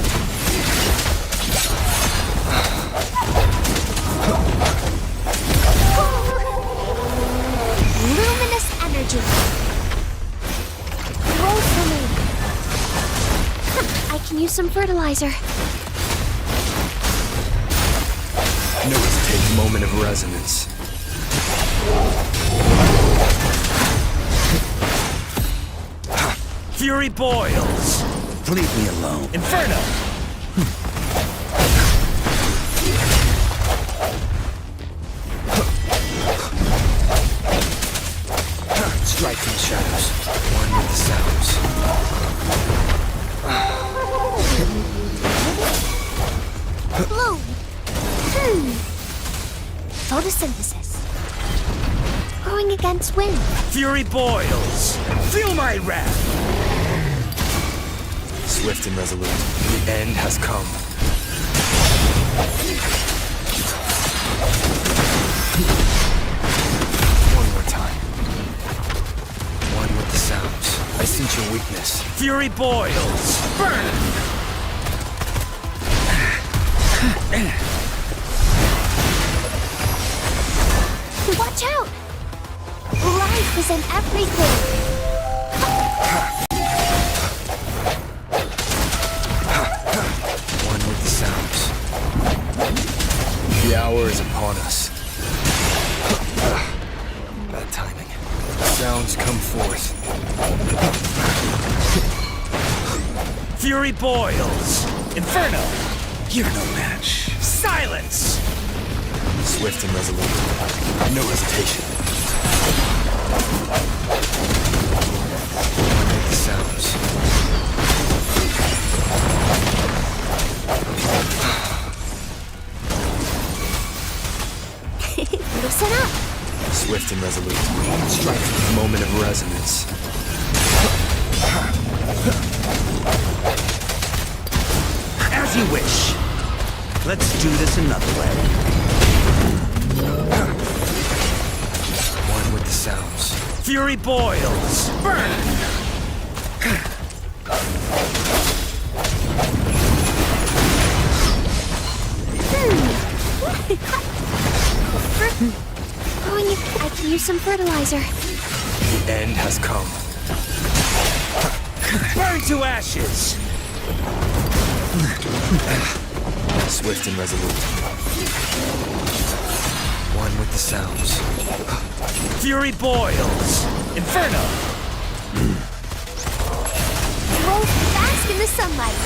Luminous energy. Roll for me. I can use some fertilizer. Notice take moment of resonance. Fury boils. Leave me alone. Inferno! Striking shot. shadows, one with the sounds. Bloom. Photosynthesis. Growing against wind. Fury boils! Feel my wrath! Swift and resolute, the end has come. One more time. One with the sounds. I sense your weakness. Fury boils! Burn! Watch out! Life is in everything. One with the sounds. The hour is upon us. Bad timing. Sounds come forth. Fury boils! Inferno! You're no match. Silence! Swift and resolute. No hesitation. One with the sounds. Listen up. Swift and resolute. Strike at the moment of resonance. As you wish. Let's do this another way. One with the sounds. Fury boils! Burn! Growing, I can use some fertilizer. The end has come. Burn to ashes! Swift and resolute. One with the sounds. Fury boils! Inferno! Grow fast in the sunlight.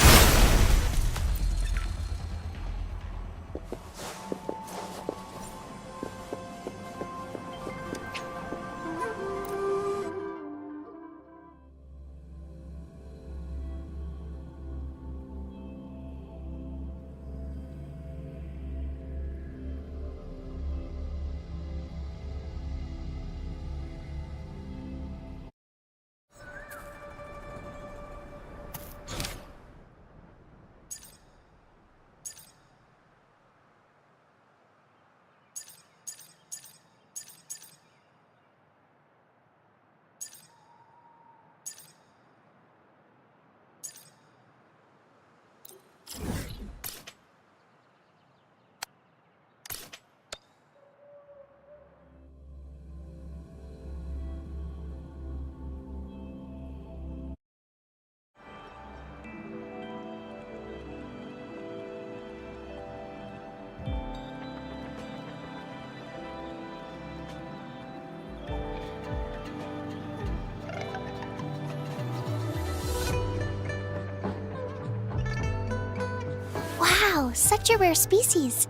Wow, such a rare species.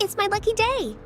It's my lucky day.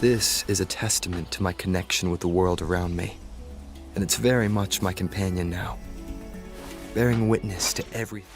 This is a testament to my connection with the world around me, and it's very much my companion now, bearing witness to everything.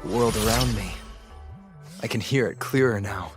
The world around me. I can hear it clearer now.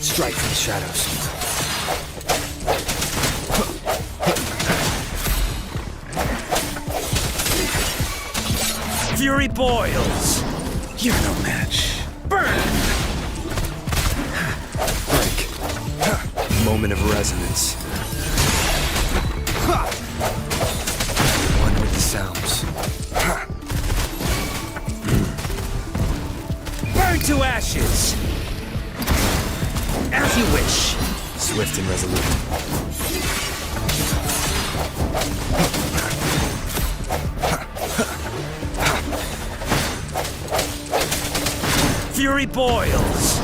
Strike from the shadows. Fury boils! You're no match. Burn! Break. Moment of resonance. One with the sounds. Burn to ashes! As you wish. Swift and resolute. Fury boils!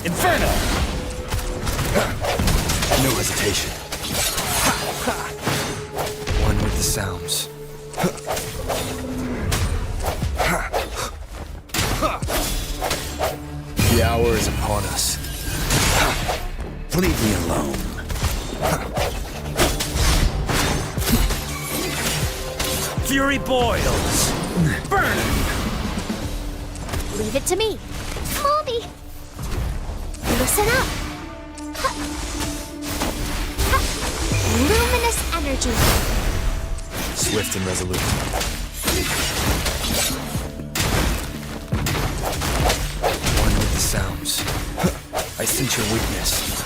Inferno! No hesitation. One with the sounds. The hour is upon us. Leave me alone. Fury boils! Burn! Leave it to me. Mommy! Listen up. Ha. Ha. Luminous energy. Swift and resolute. One with the sounds. I sense your weakness.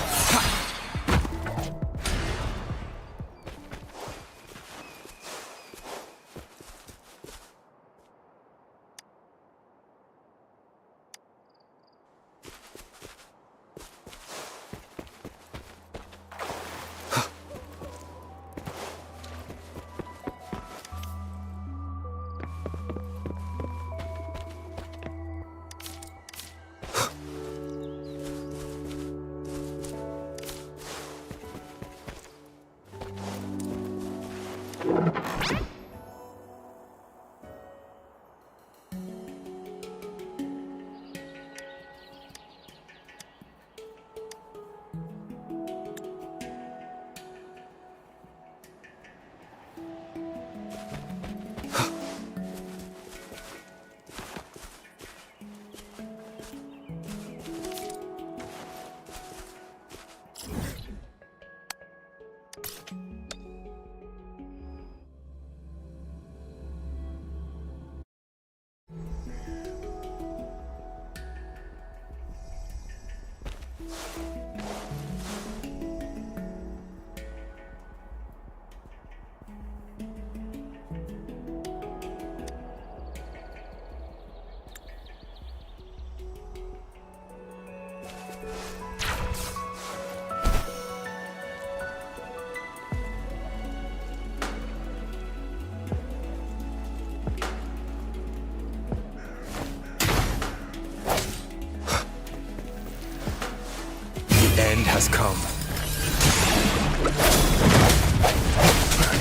End has come.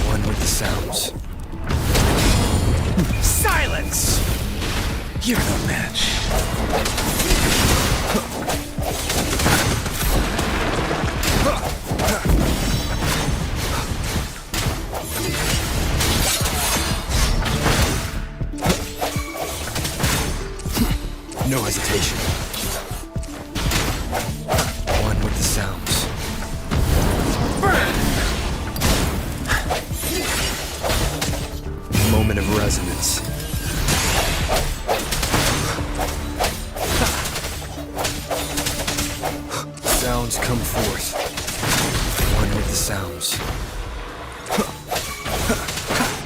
One with the sounds. Silence! You're no match. No hesitation. One with the sounds. Burn! Moment of resonance. Sounds come forth. One with the sounds.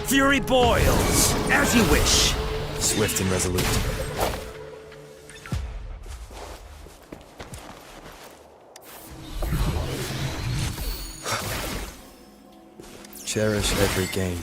Fury boils! As you wish. Swift and resolute. Cherish every gain.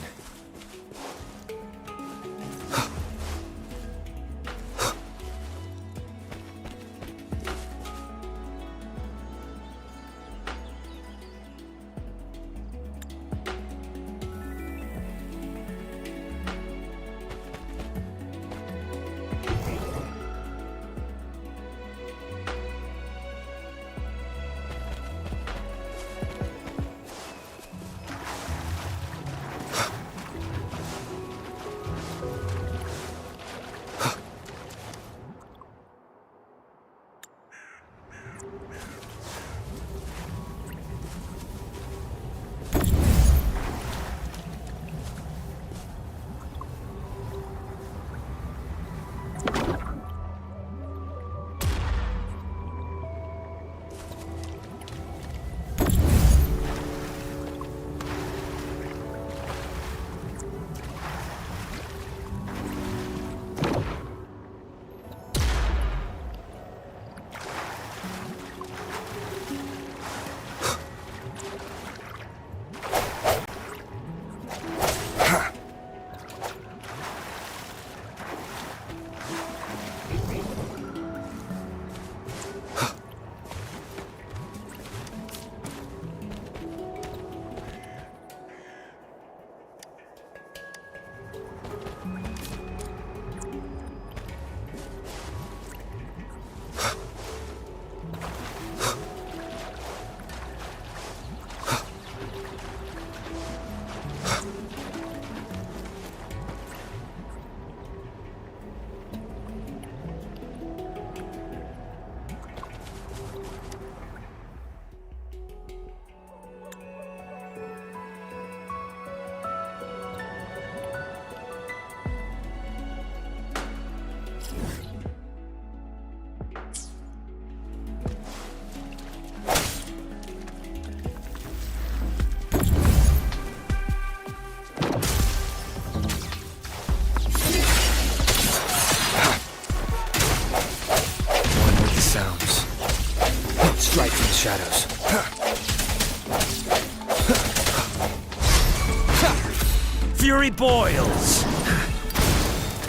Fury boils.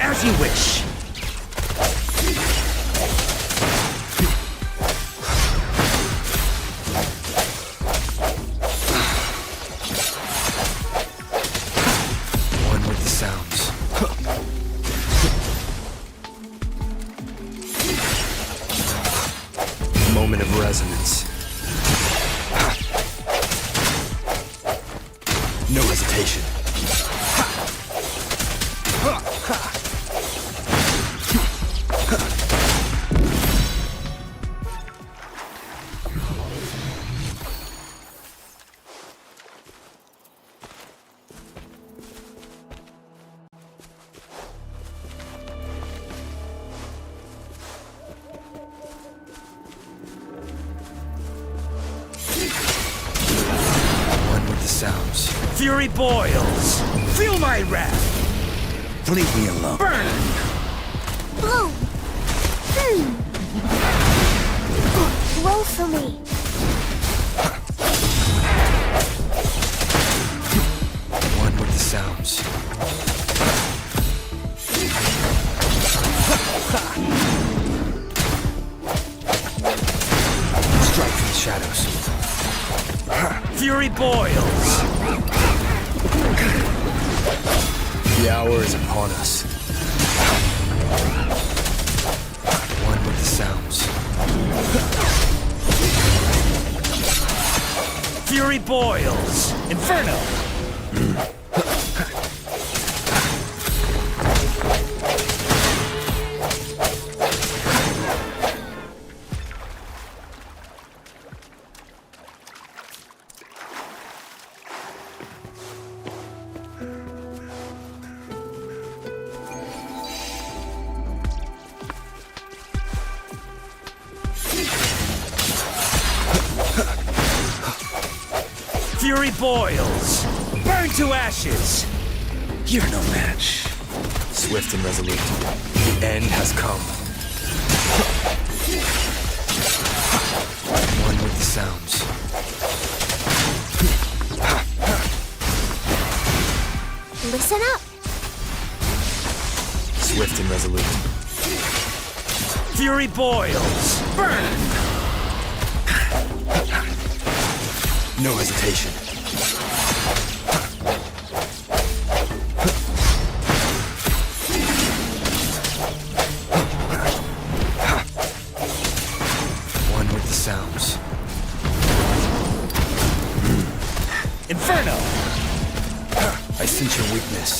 As you wish. One with the sounds. Moment of resonance. No hesitation. One with the sounds. Fury boils. Feel my wrath. Leave me alone. Burn. Bloom! Roll for me. One with the sounds. Strike from the shadows. Fury boils. The hour is upon us. One with the sounds. Fury boils. Inferno. Fury boils. Burn to ashes. You're no match. Swift and resolute. The end has come. One with the sounds. Listen up. Swift and resolute. Fury boils. Burn. No hesitation. One with the sounds. Inferno. I sense your weakness.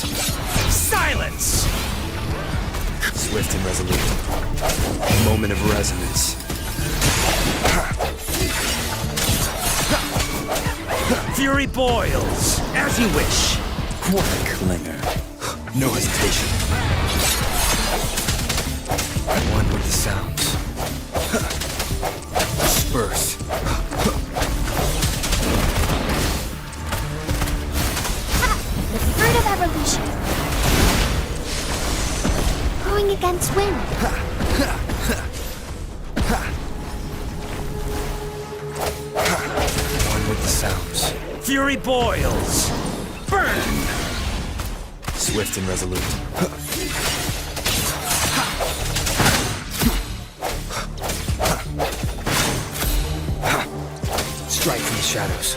Silence. Swift and resolute. Moment of resonance. Fury boils. As you wish. What a clinger. No hesitation. One with the sounds. Disperse. The fruit of evolution. Going against wind. One with the sounds. Fury boils. Burn. Swift and resolute. Strike from the shadows.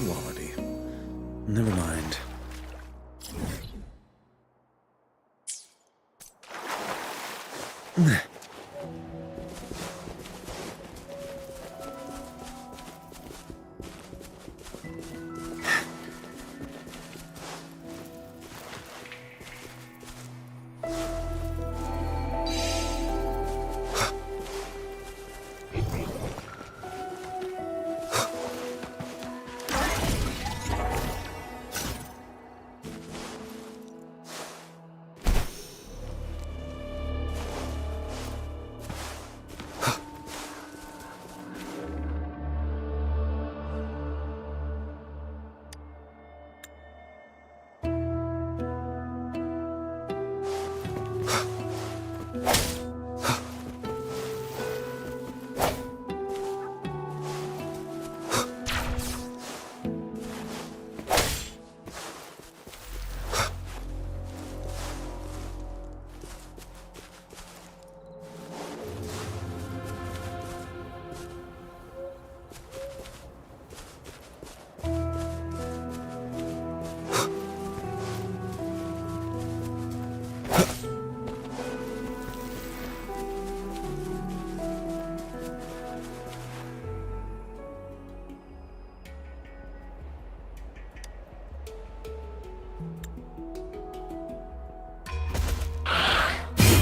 quality. Never mind.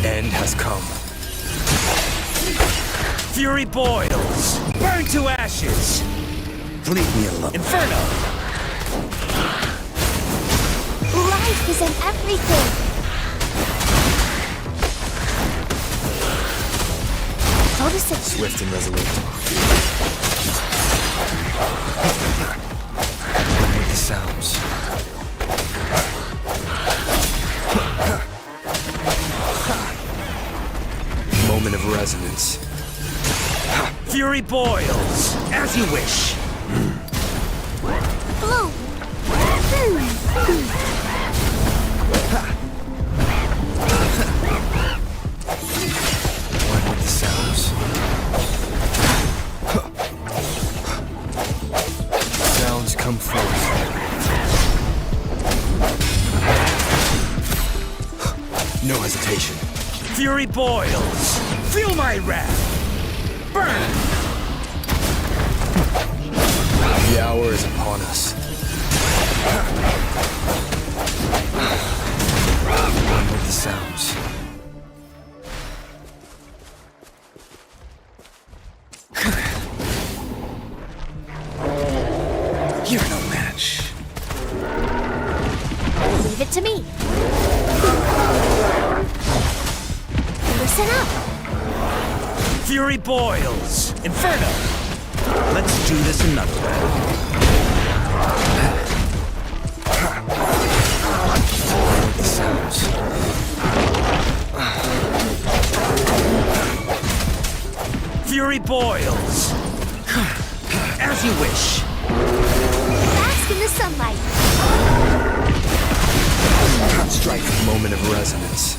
End has come. Fury boils! Burn to ashes! Leave me alone. Inferno! Life is in everything. Photosynthesis. Swift and resolute. With the sounds. Moment of resonance. Fury boils! As you wish! Blue. One with the sounds. Sounds come forth. No hesitation. Fury boils! Feel my wrath! Burn! The hour is upon us. One with the sounds. You're no match. Leave it to me. Listen up. Fury boils! Inferno! Let's do this another way. With the sounds. Fury boils! As you wish! Bask in the sunlight. Strike the moment of resonance.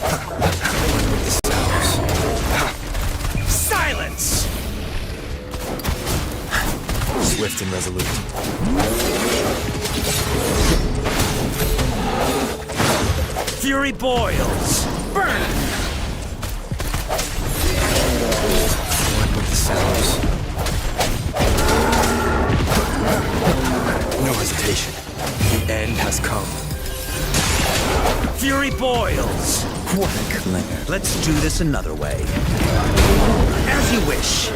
One with the sounds. Silence! Swift and resolute. Fury boils! Burn! One with the sounds. No hesitation. The end has come. Fury boils! What a clinger. Let's do this another way. As you wish!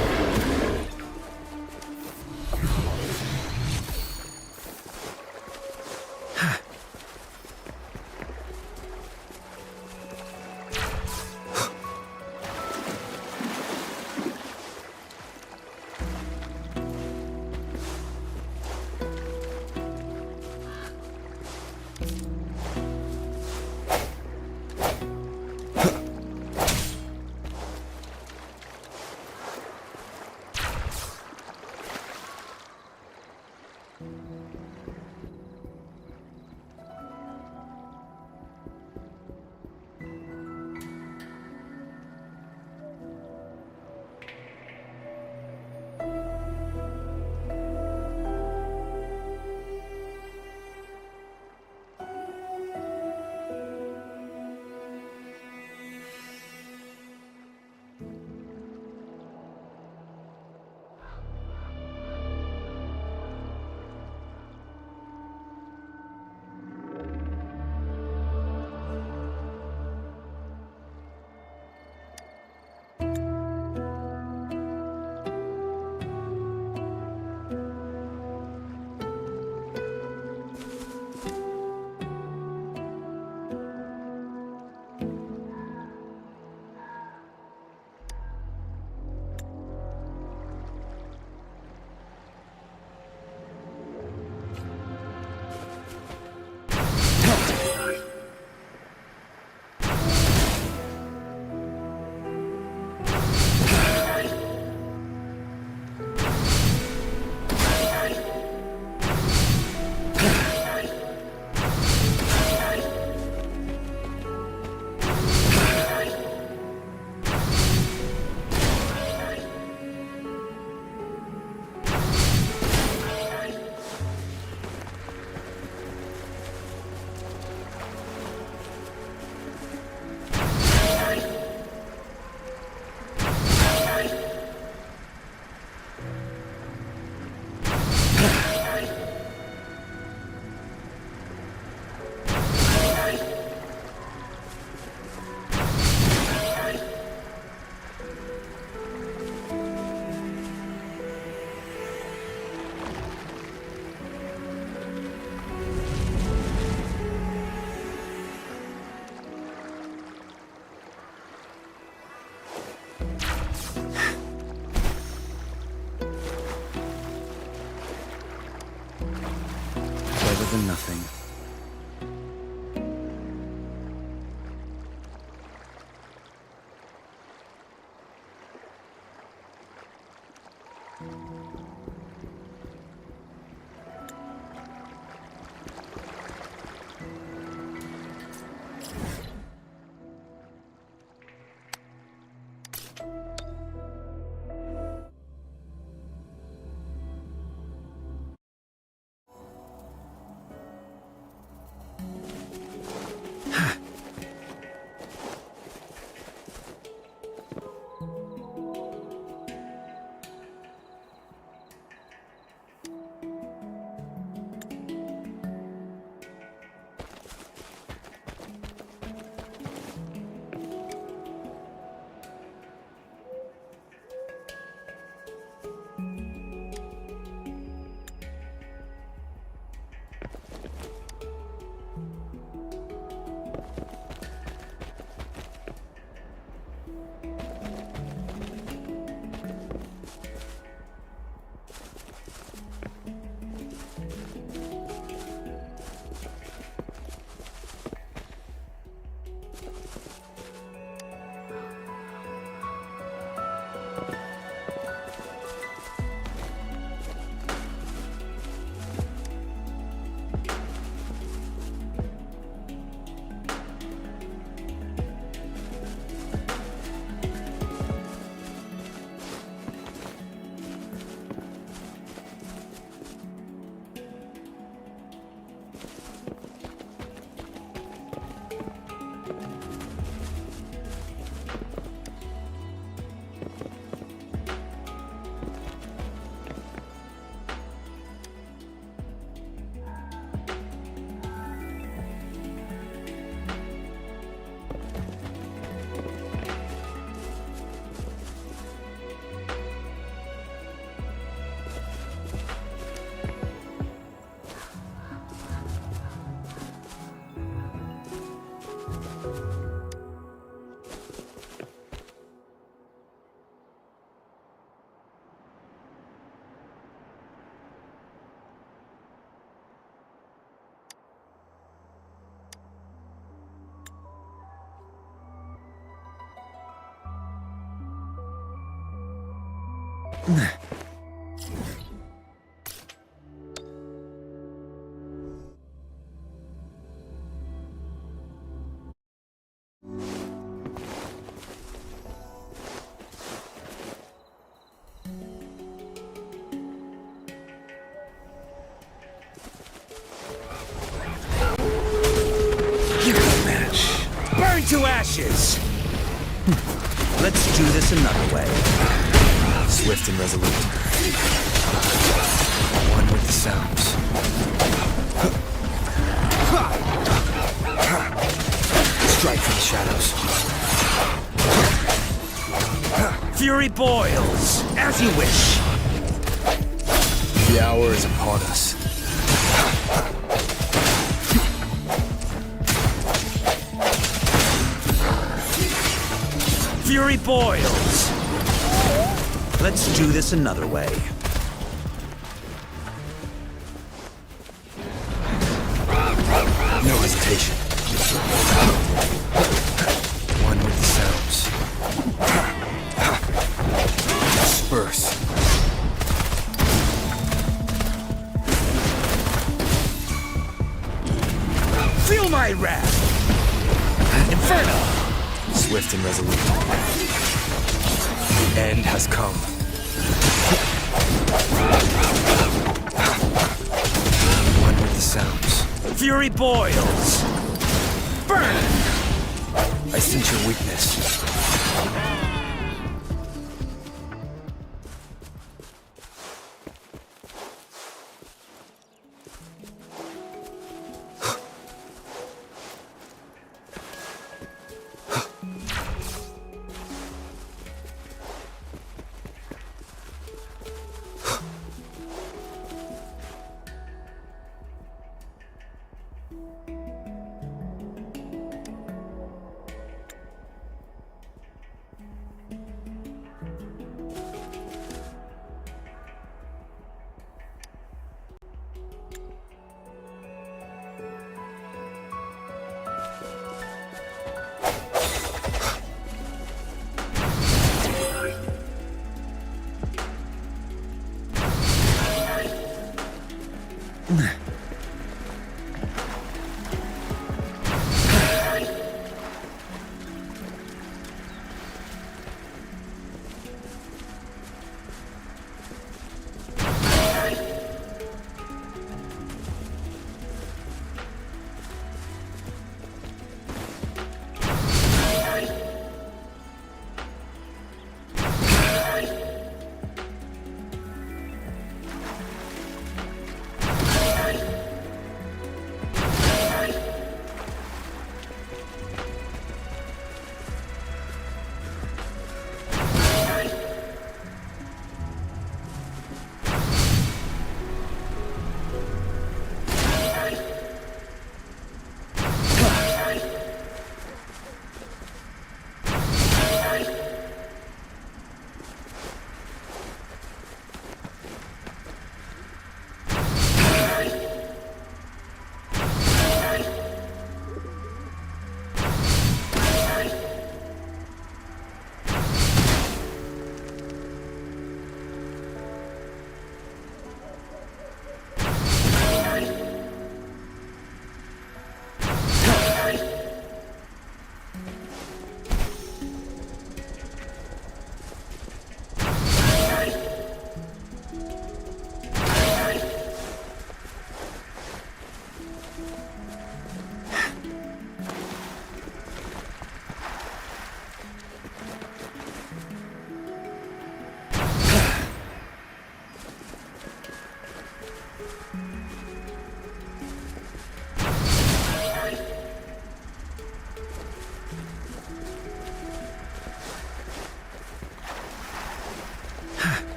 Better than nothing. Burn to ashes! Let's do this another way. Swift and resolute. One with the sounds. Strike from the shadows. Fury boils, as you wish. The hour is upon us. Fury boils. Let's do this another way. No hesitation. One with the sounds. Disperse. Feel my wrath! Inferno! Swift and resolute. The end has come. One with the sounds. Fury boils! Burn! I sense your weakness.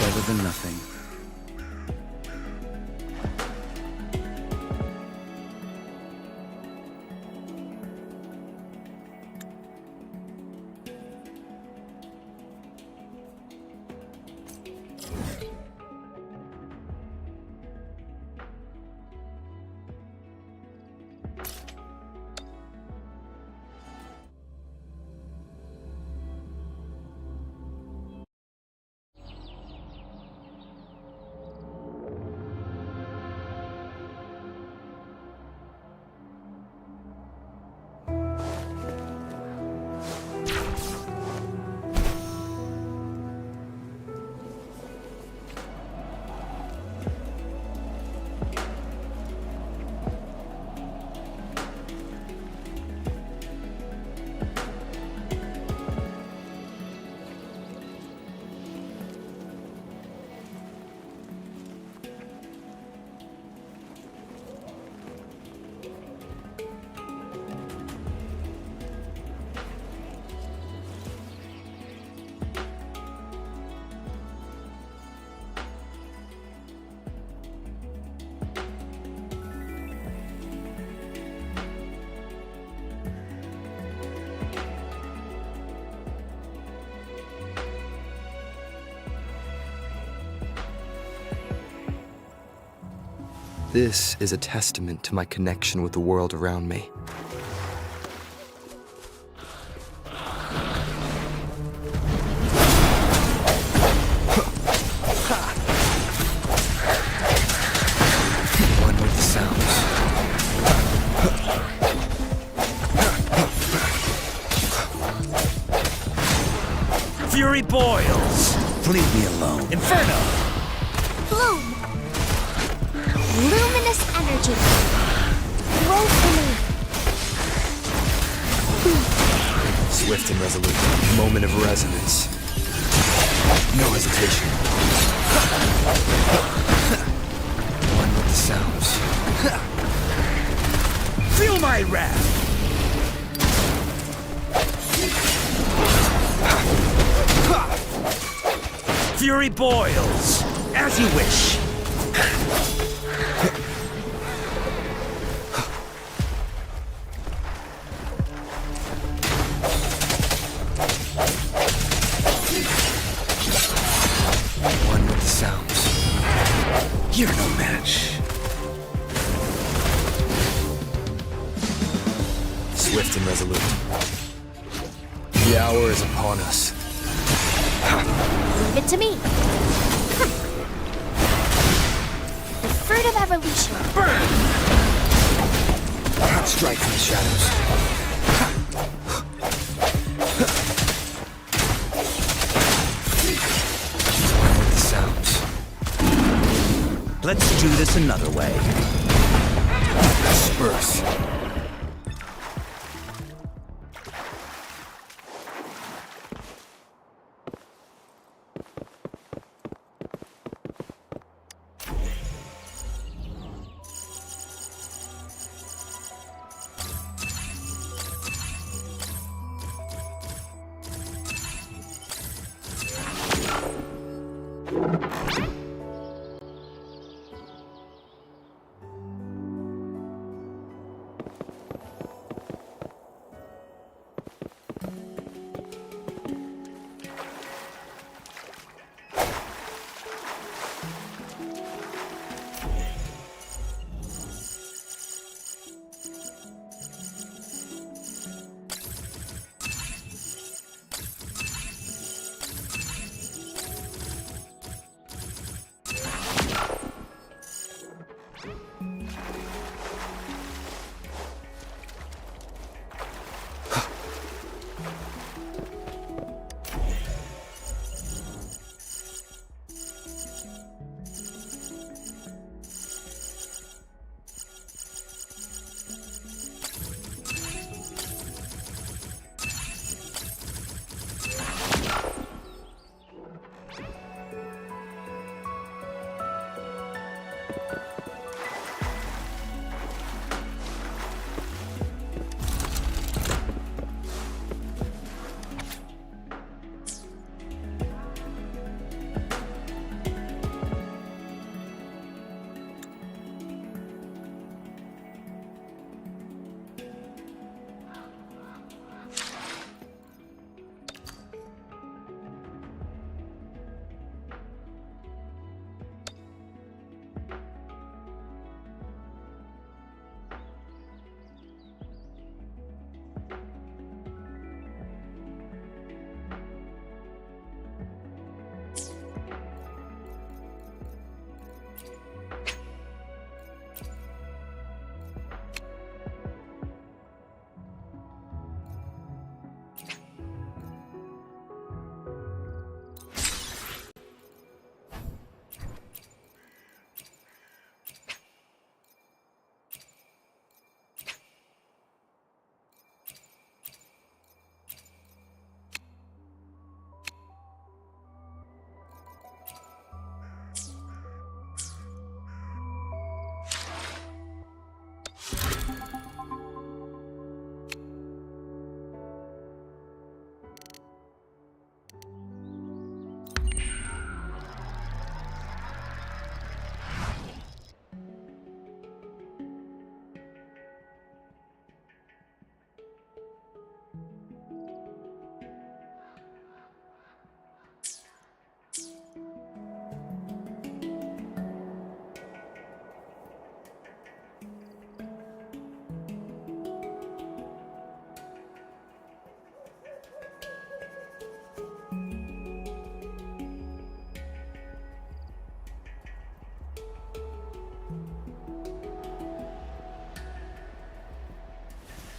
Better than nothing. This is a testament to my connection with the world around me. One with the sounds. Fury boils! Leave me alone. Inferno! Bloom! Luminous energy! Grow for me! Swift and resolute. Moment of resonance. No hesitation. One with the sounds. Feel my wrath! Fury boils! As you wish! swift and resolute. The hour is upon us. Leave it to me. The fruit of evolution. Strike from the shadows. One with the sounds. Let's do this another way. Disperse.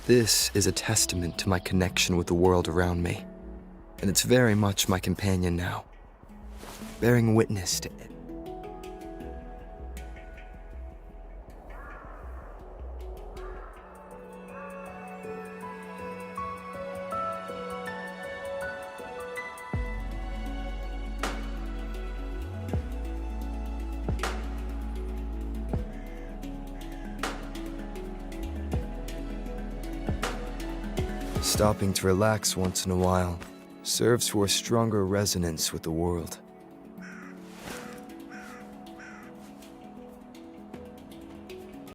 This is a testament to my connection with the world around me, and it's very much my companion now, bearing witness to it. Stopping to relax once in a while serves for a stronger resonance with the world.